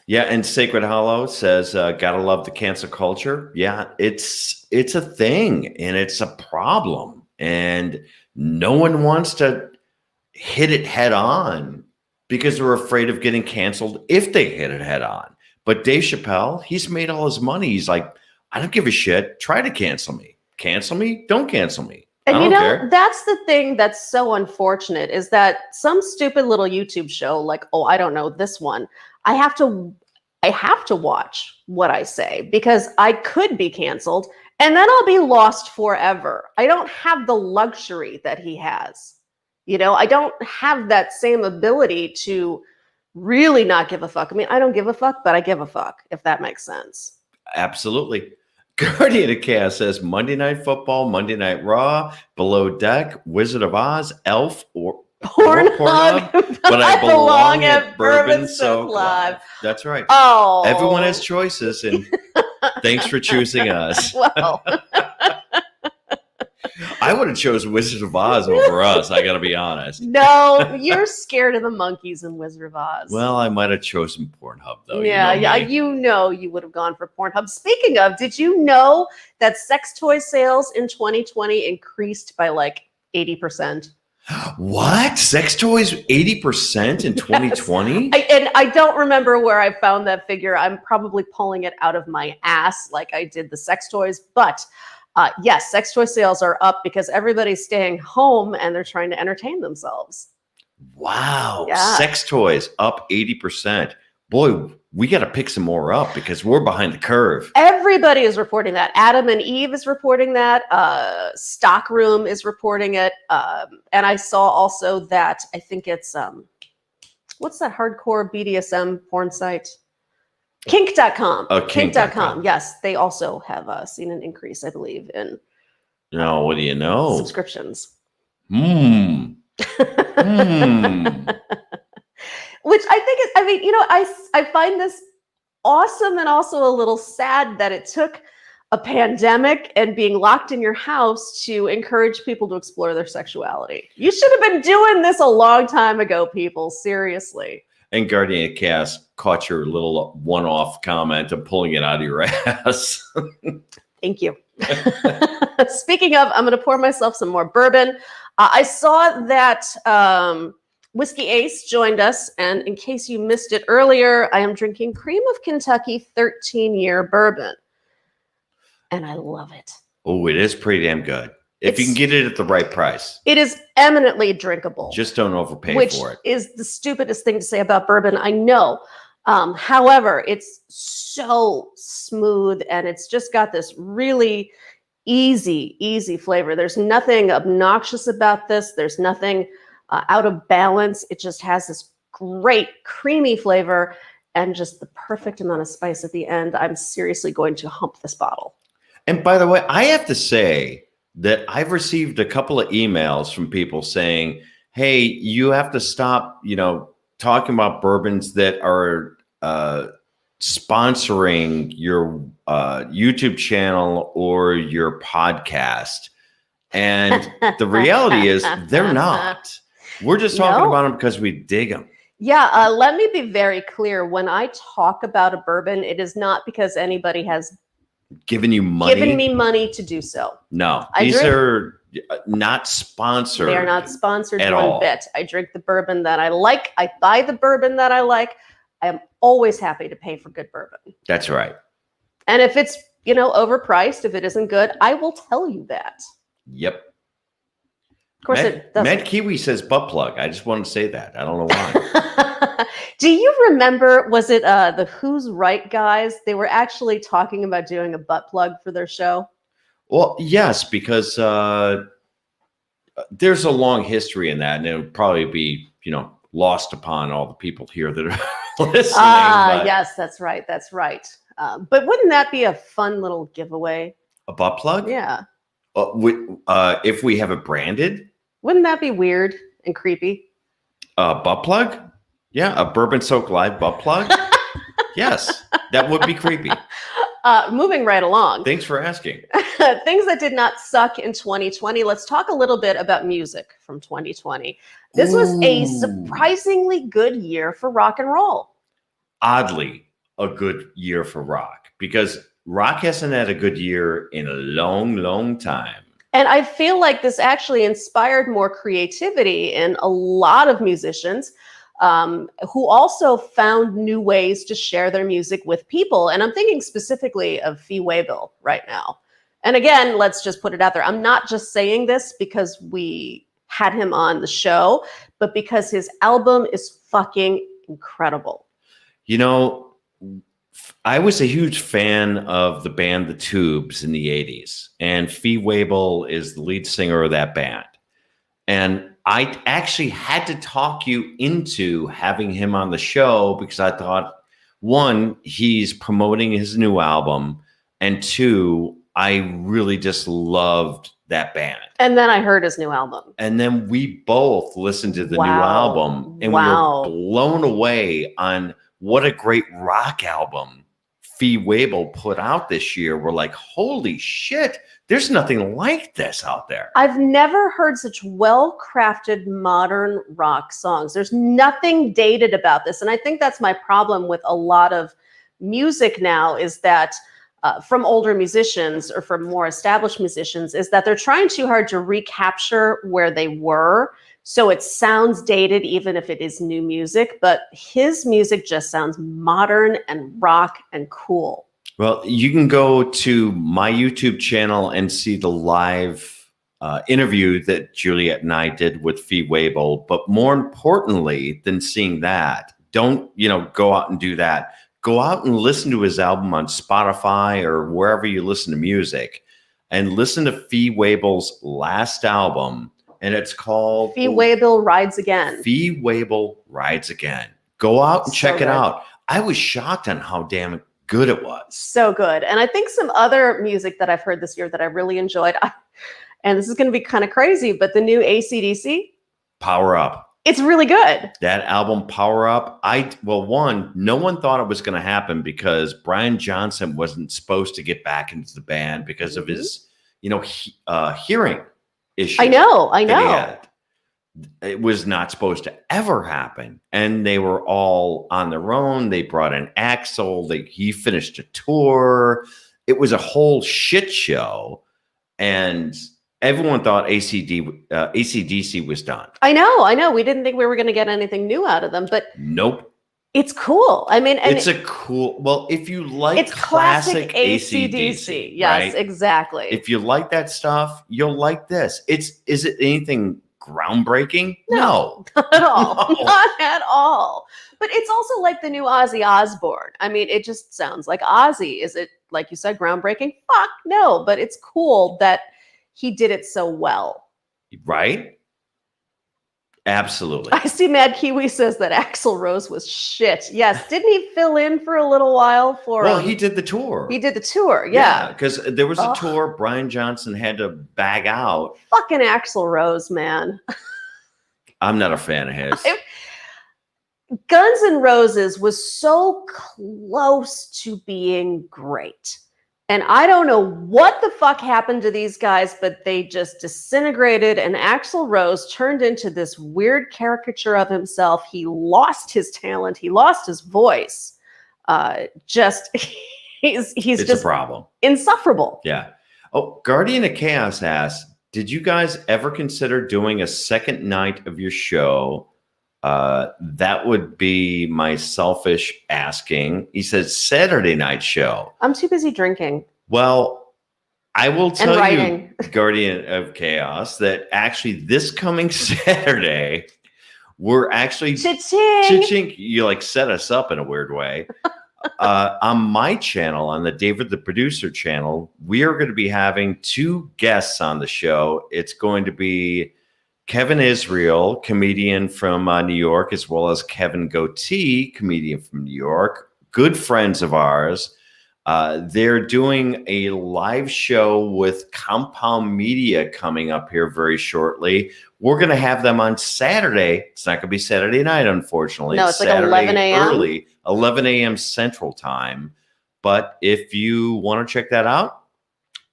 Yeah, and Sacred Hollow says, gotta love the cancel culture. Yeah, it's a thing, and it's a problem. And no one wants to hit it head on because they're afraid of getting canceled if they hit it head on. But Dave Chappelle, he's made all his money. He's like, I don't give a shit. Try to cancel me. Cancel me. Don't cancel me. And I don't care. that's the thing that's so unfortunate is that some stupid little YouTube show, like, oh, I don't know, this one, I have to watch what I say because I could be canceled and then I'll be lost forever. I don't have the luxury that he has. I don't have that same ability to really not give a fuck. I mean, I don't give a fuck, but I give a fuck, if that makes sense. Absolutely. Guardian of Chaos says Monday Night Football, Monday Night Raw, Below Deck, Wizard of Oz, Elf, or Pornhub, but I belong at Bourbon Soak Live. That's right. Oh, everyone has choices, and thanks for choosing us. Well, I would have chose Wizard of Oz over us. I got to be honest. No, you're scared of the monkeys in Wizard of Oz. Well, I might have chosen Pornhub though. Yeah, you would have gone for Pornhub. Speaking of, did you know that sex toy sales in 2020 increased by like 80%? What? Sex toys 80% in 2020? I don't remember where I found that figure. I'm probably pulling it out of my ass like I did the sex toys, but yes, sex toy sales are up because everybody's staying home and they're trying to entertain themselves. Wow. Yeah. Sex toys up 80%. Boy, we got to pick some more up because we're behind the curve. Everybody is reporting that. Adam and Eve is reporting that. Stockroom is reporting it. And I saw also that, I think it's, what's that hardcore BDSM porn site? Kink.com. Oh, Kink.com. Yes, they also have seen an increase, I believe, in what do you know? subscriptions. Which I think is, I find this awesome and also a little sad that it took a pandemic and being locked in your house to encourage people to explore their sexuality. You should have been doing this a long time ago, people. Seriously. And Guardian of Chaos caught your little one-off comment of pulling it out of your ass. Thank you. Speaking of, I'm going to pour myself some more bourbon. I saw that Whiskey Ace joined us, and in case you missed it earlier, I am drinking Cream of Kentucky 13-year bourbon, and I love it. Oh, it is pretty damn good. If you can get it at the right price. It is eminently drinkable. Just don't overpay for it. Which is the stupidest thing to say about bourbon, I know. However, it's so smooth, and it's just got this really easy flavor. There's nothing obnoxious about this. There's nothing out of balance. It just has this great creamy flavor and just the perfect amount of spice at the end. I'm seriously going to hump this bottle. And by the way, I have to say that I've received a couple of emails from people saying, hey, you have to stop, talking about bourbons that are sponsoring your YouTube channel or your podcast. And the reality is they're not. We're just talking about them because we dig them. Yeah, let me be very clear. When I talk about a bourbon, it is not because anybody has given you money. Given me money to do so. No, these are not sponsored. They are not sponsored at one all. bit. I drink the bourbon that I like. I buy the bourbon that I like. I am always happy to pay for good bourbon. That's right. And if it's, overpriced, if it isn't good, I will tell you that. Yep. Of course it doesn't. Med Kiwi says butt plug. I just want to say that. I don't know why. Do you remember, was it the Who's Right guys? They were actually talking about doing a butt plug for their show. Well, yes, because there's a long history in that, and it would probably be, lost upon all the people here that are listening. Yes, that's right. That's right. But wouldn't that be a fun little giveaway? A butt plug? Yeah. If we have it branded? Wouldn't that be weird and creepy? A butt plug? Yeah, a Bourbon Soak Live butt plug? Yes, that would be creepy. Moving right along. Thanks for asking. Things that did not suck in 2020. Let's talk a little bit about music from 2020. This was a surprisingly good year for rock and roll. Oddly, a good year for rock, because rock hasn't had a good year in a long time. And I feel like this actually inspired more creativity in a lot of musicians. who also found new ways to share their music with people. And I'm thinking specifically of Fee Waybill right now. And again, let's just put it out there. I'm not just saying this because we had him on the show, but because his album is fucking incredible. You know, I was a huge fan of the band The Tubes in the 80s, and Fee Waybill is the lead singer of that band. And I actually had to talk you into having him on the show because I thought, one, he's promoting his new album, and two, I really just loved that band. And then I heard his new album. And then we both listened to the new album, and we were blown away on what a great rock album Fee Waybill put out this year. We're like, holy shit, there's nothing like this out there. I've never heard such well-crafted modern rock songs. There's nothing dated about this. And I think that's my problem with a lot of music now is that from older musicians or from more established musicians is that they're trying too hard to recapture where they were. So it sounds dated, even if it is new music, but his music just sounds modern and rock and cool. Well, you can go to my YouTube channel and see the live interview that Juliette and I did with Fee Waybill. But more importantly than seeing that, don't, go out and do that. Go out and listen to his album on Spotify or wherever you listen to music, and listen to Fee Waybill's last album. And it's called Fee Waybill Rides Again. Fee Waybill Rides Again. Go out and check it out. I was shocked on how damn good it was. So good. And I think some other music that I've heard this year that I really enjoyed, and this is going to be kind of crazy, but the new AC/DC. Power Up. It's really good. That album, Power Up. One, no one thought it was going to happen because Brian Johnson wasn't supposed to get back into the band because of his, hearing issue. I know. It was not supposed to ever happen. And they were all on their own. They brought in Axl. He finished a tour. It was a whole shit show. And everyone thought AC/DC was done. I know. We didn't think we were going to get anything new out of them, but nope. It's cool. I mean, and it's if you like it's classic AC/DC. Yes, right? Exactly. If you like that stuff, you'll like this. Is it anything groundbreaking? No. Not at all. No. Not at all. But it's also like the new Ozzy Osbourne. I mean, it just sounds like Ozzy. Is it, like you said, groundbreaking? Fuck no. But it's cool that he did it so well. Right? Absolutely. I see Mad Kiwi says that Axl Rose was shit. Yes. Didn't he fill in for a little while for Well, he did the tour. He did the tour, yeah. Because there was a tour Brian Johnson had to bag out. Fucking Axl Rose, man. I'm not a fan of his. Guns N' Roses was so close to being great. And I don't know what the fuck happened to these guys, but they just disintegrated. And Axl Rose turned into this weird caricature of himself. He lost his talent. He lost his voice. He's just a problem. Insufferable. Yeah. Oh, Guardian of Chaos asks, did you guys ever consider doing a second night of your show? That would be my selfish asking. He says Saturday night show. I'm too busy drinking. Well, I will tell you, Guardian of Chaos, that actually this coming Saturday, we're actually Cha-ching. You set us up in a weird way. On my channel, on the David the Producer channel, we are going to be having two guests on the show. It's going to be Kevin Israel, comedian from New York, as well as Kevin Goatee, comedian from New York, good friends of ours. They're doing a live show with Compound Media coming up here very shortly. We're going to have them on Saturday. It's not going to be Saturday night, unfortunately. No, it's Saturday, like 11 a.m. Early, 11 a.m. Central Time. But if you want to check that out,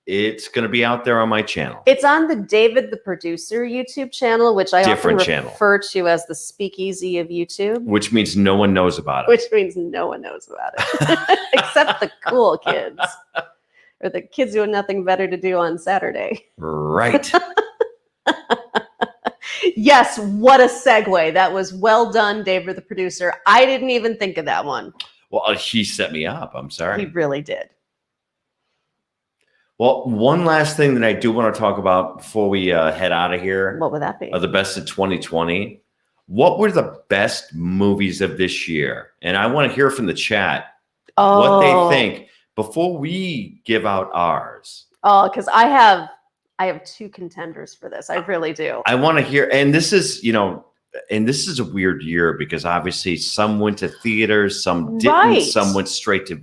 it's going to be out there on my channel. It's on the David the Producer YouTube channel, which I often refer to as the speakeasy of YouTube. Which means no one knows about it. Which means no one knows about it. Except the cool kids. Or the kids who have nothing better to do on Saturday. Right. Yes, what a segue. That was well done, David, the producer. I didn't even think of that one. Well, he set me up. I'm sorry. He really did. Well, one last thing that I do want to talk about before we head out of here. What would that be? The best of 2020. What were the best movies of this year? And I want to hear from the chat what they think before we give out ours. Oh, because I have two contenders for this. I really do. I want to hear, and this is, a weird year because obviously some went to theaters, some didn't, Right. some went straight to,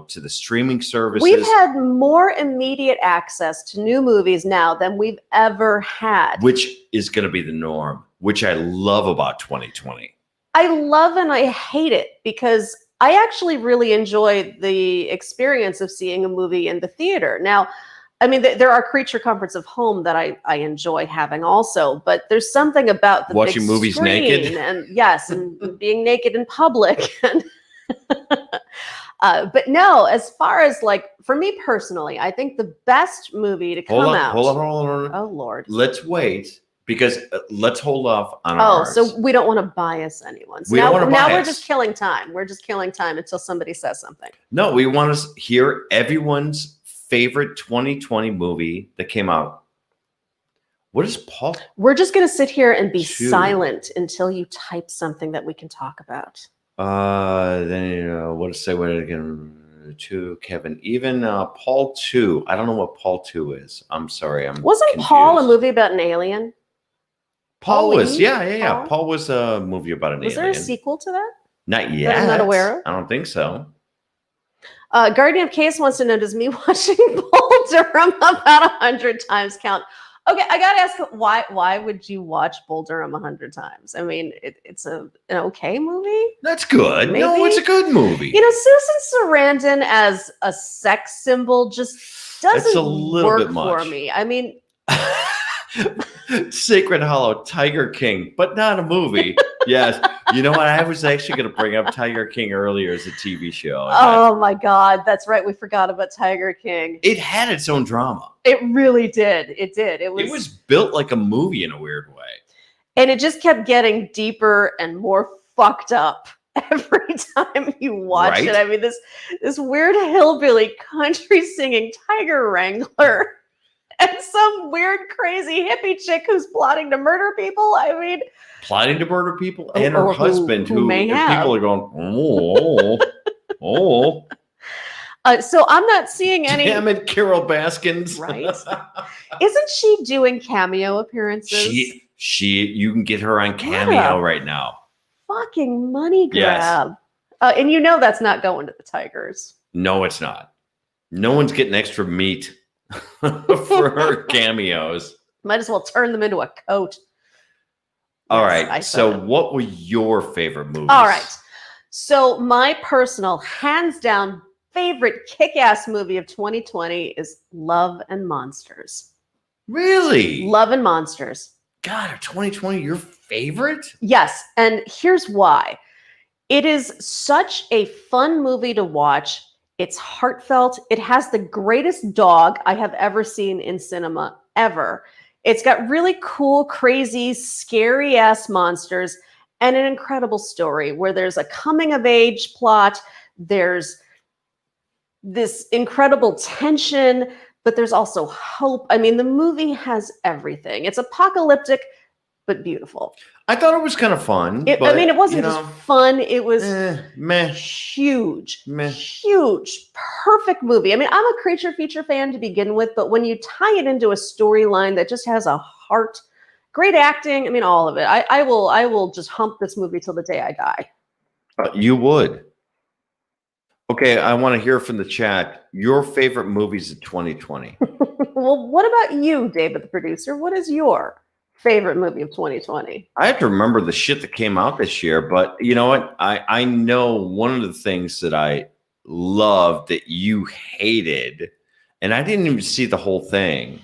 to the streaming services. We've had more immediate access to new movies now than we've ever had. Which is going to be the norm, which I love about 2020. I love and I hate it because I actually really enjoy the experience of seeing a movie in the theater. Now, I mean, there are creature comforts of home that I enjoy having also, but there's something about the watching big movies screen naked, and yes, and being naked in public. And but no, as far as like for me personally, I think the best movie to come out. Hold on. Oh Lord. Let's wait because let's hold off on ours. Oh, so we don't want to bias anyone. So now we're just killing time. We're just killing time until somebody says something. No, we want to hear everyone's favorite 2020 movie that came out. What is Paul? We're just going to sit here and be silent until you type something that we can talk about. Then what to say when again to Kevin? Even Paul 2. I don't know what Paul 2 is. I'm sorry. Wasn't confused. Paul a movie about an alien? Paul was, yeah. Paul was a movie about an alien. Was there a sequel to that? Not yet. That I'm not aware of? I don't think so. Guardian of Case wants to know, does me watching Bull Durham about 100 times count? Okay, I gotta ask, why would you watch Bull Durham 100 times? I mean, it's an okay movie. That's good. Maybe? No, it's a good movie. Susan Sarandon as a sex symbol just doesn't work for me. I mean, Sacred Hollow, Tiger King, but not a movie. Yes. You know what? I was actually going to bring up Tiger King earlier as a TV show. Oh my God. That's right. We forgot about Tiger King. It had its own drama. It really did. It did. It was built like a movie in a weird way. And it just kept getting deeper and more fucked up every time you watch it. I mean, this weird hillbilly country singing tiger wrangler and some weird crazy hippie chick who's plotting to murder people. I mean, plotting to murder people and her husband, who may have. People are going, oh. So I'm not seeing any. Damn it, Carol Baskins. Right? Isn't she doing cameo appearances? You can get her on Cameo right now. Fucking money grab. Yes. And that's not going to the Tigers. No, it's not. No one's getting extra meat for her cameos. Might as well turn them into a coat. All right. So what were your favorite movies? All right. So my personal, hands down, favorite kick-ass movie of 2020 is Love and Monsters. Really? Love and Monsters. God, are 2020 your favorite? Yes. And here's why. It is such a fun movie to watch. It's heartfelt. It has the greatest dog I have ever seen in cinema, ever. It's got really cool, crazy, scary-ass monsters and an incredible story where there's a coming-of-age plot. There's this incredible tension, but there's also hope. I mean, the movie has everything. It's apocalyptic, but beautiful. I thought it was kind of fun. It wasn't just fun. It was meh. Huge, perfect movie. I mean, I'm a creature feature fan to begin with, but when you tie it into a storyline that just has a heart, great acting, I mean, all of it. I will just hump this movie till the day I die. You would. Okay, I want to hear from the chat. Your favorite movies of 2020. Well, what about you, David, the producer? What is your favorite movie of 2020? I have to remember the shit that came out this year, but you know what? I know one of the things that I loved that you hated, and I didn't even see the whole thing.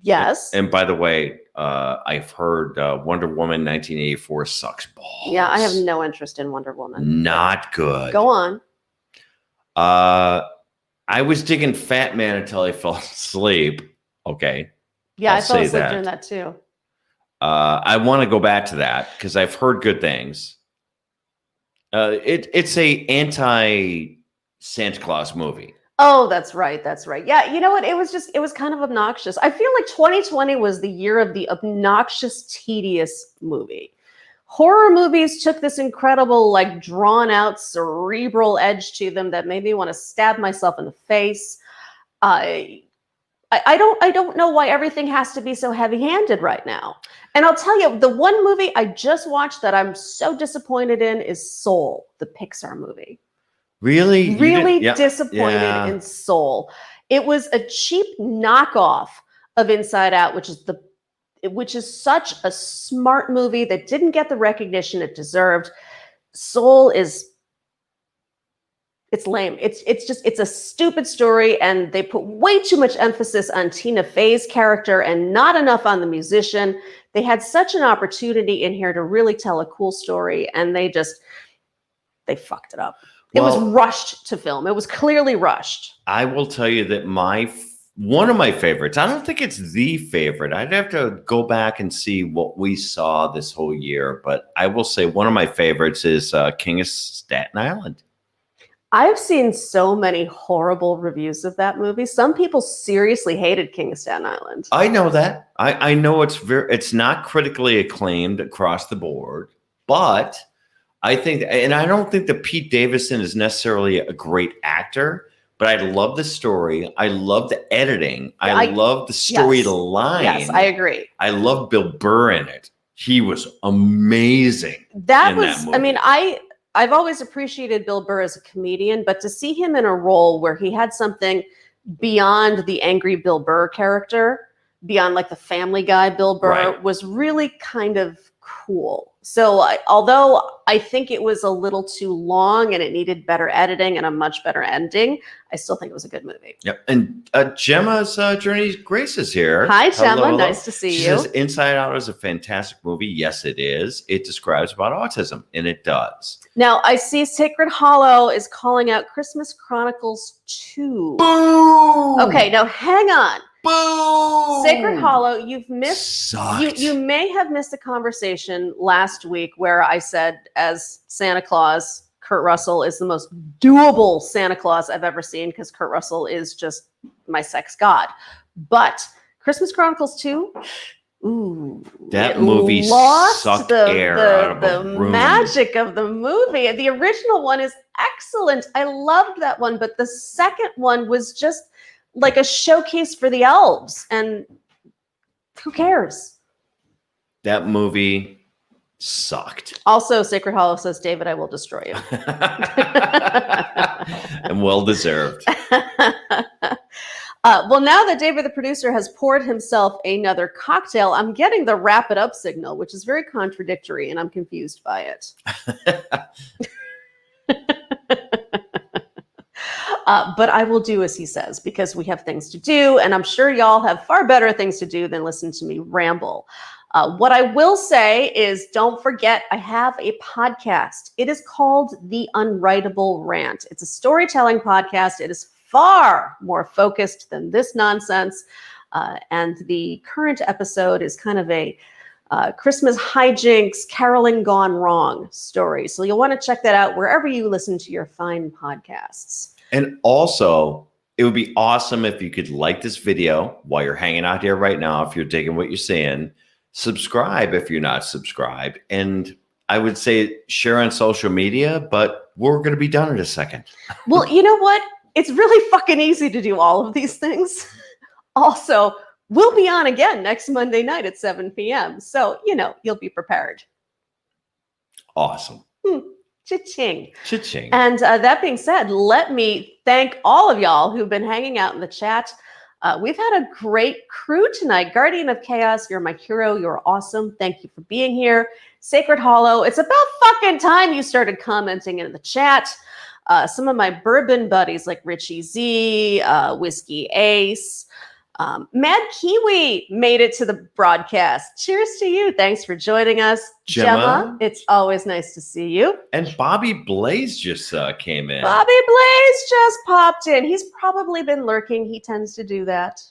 Yes. And by the way, I've heard Wonder Woman 1984 sucks balls. Yeah, I have no interest in Wonder Woman. Not good. Go on. I was digging Fat Man until I fell asleep. Okay. Yeah, I fell asleep during that too. I want to go back to that because I've heard good things. It's a anti Santa Claus movie. Oh, that's right. That's right. Yeah, you know what? It was kind of obnoxious. I feel like 2020 was the year of the obnoxious, tedious movie. Horror movies took this incredible, like, drawn out, cerebral edge to them that made me want to stab myself in the face. I don't know why everything has to be so heavy-handed right now. And I'll tell you, the one movie I just watched that I'm so disappointed in is Soul, the Pixar movie. Really? Really disappointed in Soul. It was a cheap knockoff of Inside Out, which is such a smart movie that didn't get the recognition it deserved. Soul it's lame. It's a stupid story, and they put way too much emphasis on Tina Fey's character and not enough on the musician. They had such an opportunity in here to really tell a cool story, and they fucked it up. It was rushed to film. It was clearly rushed. I will tell you that one of my favorites, I don't think it's the favorite. I'd have to go back and see what we saw this whole year, but I will say one of my favorites is King of Staten Island. I've seen so many horrible reviews of that movie. Some people seriously hated King of Staten Island. I know that. I know it's not critically acclaimed across the board, but I think, and I don't think that Pete Davidson is necessarily a great actor, but I love the story. I love the editing. I love the storyline. Yes, I agree. I love Bill Burr in it. He was amazing. That movie. I mean, I've always appreciated Bill Burr as a comedian, but to see him in a role where he had something beyond the angry Bill Burr character, beyond like the Family Guy Bill Burr, was really kind of cool. So although I think it was a little too long and it needed better editing and a much better ending, I still think it was a good movie. Yep. And Gemma's Journey Grace is here. Hi, Gemma. Hello. Nice to see you. She says Inside Out is a fantastic movie. Yes, it is. It describes about autism, and it does. Now, I see Sacred Hollow is calling out Christmas Chronicles 2. Boom! Okay, now hang on. Boom! Sacred Hollow, you've missed. You may have missed a conversation last week where I said, as Santa Claus, Kurt Russell is the most doable Santa Claus I've ever seen because Kurt Russell is just my sex god. But Christmas Chronicles 2, ooh, that movie sucked air out of the room. Magic of the movie. The original one is excellent. I loved that one, but the second one was just like a showcase for the elves, and who cares? That movie sucked. Also, Sacred Hollow says, David, I will destroy you. And well deserved. Well, now that David, the producer, has poured himself another cocktail, I'm getting the wrap it up signal, which is very contradictory, and I'm confused by it. But I will do as he says, because we have things to do, and I'm sure y'all have far better things to do than listen to me ramble. What I will say is, don't forget, I have a podcast. It is called The Unwritable Rant. It's a storytelling podcast. It is far more focused than this nonsense. And the current episode is kind of a Christmas hijinks, caroling gone wrong story. So you'll want to check that out wherever you listen to your fine podcasts. And also, it would be awesome if you could like this video while you're hanging out here right now, if you're digging what you're seeing. Subscribe if you're not subscribed. And I would say share on social media, but we're going to be done in a second. Well, you know what? It's really fucking easy to do all of these things. Also, we'll be on again next Monday night at 7 p.m. So, you'll be prepared. Awesome. Cha-ching. Cha-ching. And that being said, let me thank all of y'all who've been hanging out in the chat. We've had a great crew tonight. Guardian of Chaos, you're my hero. You're awesome. Thank you for being here. Sacred Hollow, it's about fucking time you started commenting in the chat. Some of my bourbon buddies like Richie Z, Whiskey Ace, Mad Kiwi made it to the broadcast. Cheers to you. Thanks for joining us. Gemma, it's always nice to see you. And Bobby Blaze just came in. Bobby Blaze just popped in. He's probably been lurking. He tends to do that.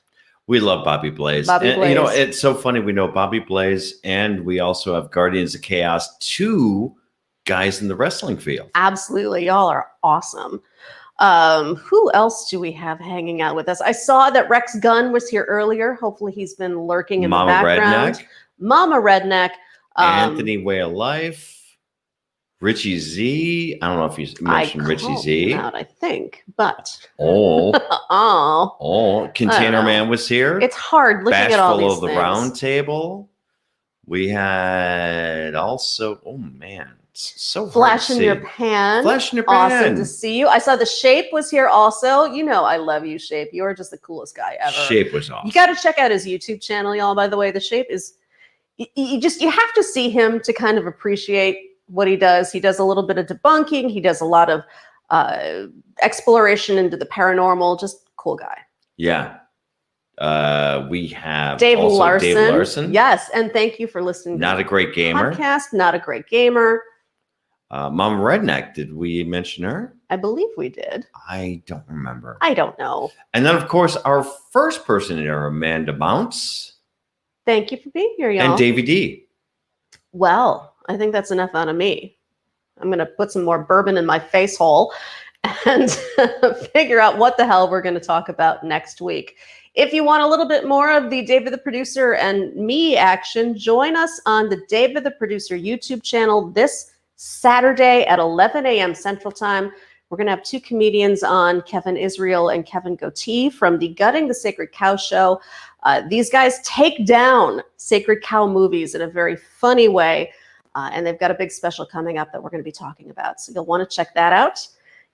We love Bobby Blaze. Bobby And, you know, Blaze. it's so funny. We know Bobby Blaze, and we also have Guardians of Chaos, two guys in the wrestling field. Absolutely. Y'all are awesome. Who else do we have hanging out with us? I saw that Rex Gunn was here earlier. Hopefully he's been lurking in Mama the background. Redneck. Mama Redneck. Anthony Way of Life. Richie Z. I don't know if you mentioned Richie Z. Out, I think, but Container Man was here. It's hard looking at all these of the things. Round Table. We had also, oh man, it's so Flash hard in to your see. pan. Flash in your pan. Awesome to see you. I saw the Shape was here also. You know I love you, Shape. You are just the coolest guy ever. Shape was awesome. You got to check out his YouTube channel, y'all. By the way, the Shape is you have to see him to kind of appreciate what he does. He does a little bit of debunking. He does a lot of exploration into the paranormal. Just cool guy. Yeah. We have Dave also Larson. Dave Larson. Yes, and thank you for listening. Not to a great gamer. Podcast. Not a great gamer. Mama Redneck. Did we mention her? I believe we did. I don't remember. I don't know. And then, of course, our first person here, Amanda Bounce. Thank you for being here, y'all. And Davey D. Well, I think that's enough out of me. I'm going to put some more bourbon in my face hole and figure out what the hell we're going to talk about next week. If you want a little bit more of the David the Producer and me action, join us on the David the Producer YouTube channel this Saturday at 11 a.m. Central Time. We're going to have two comedians on, Kevin Israel and Kevin Goatee from the Gutting the Sacred Cow show. These guys take down sacred cow movies in a very funny way. And they've got a big special coming up that we're going to be talking about. So you'll want to check that out.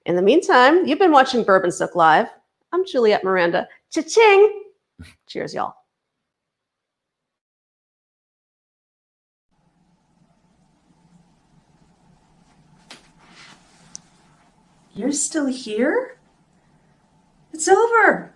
In the meantime, you've been watching Bourbon Soak Live. I'm Juliette Miranda. Cha-ching. Cheers, y'all. You're still here? It's over.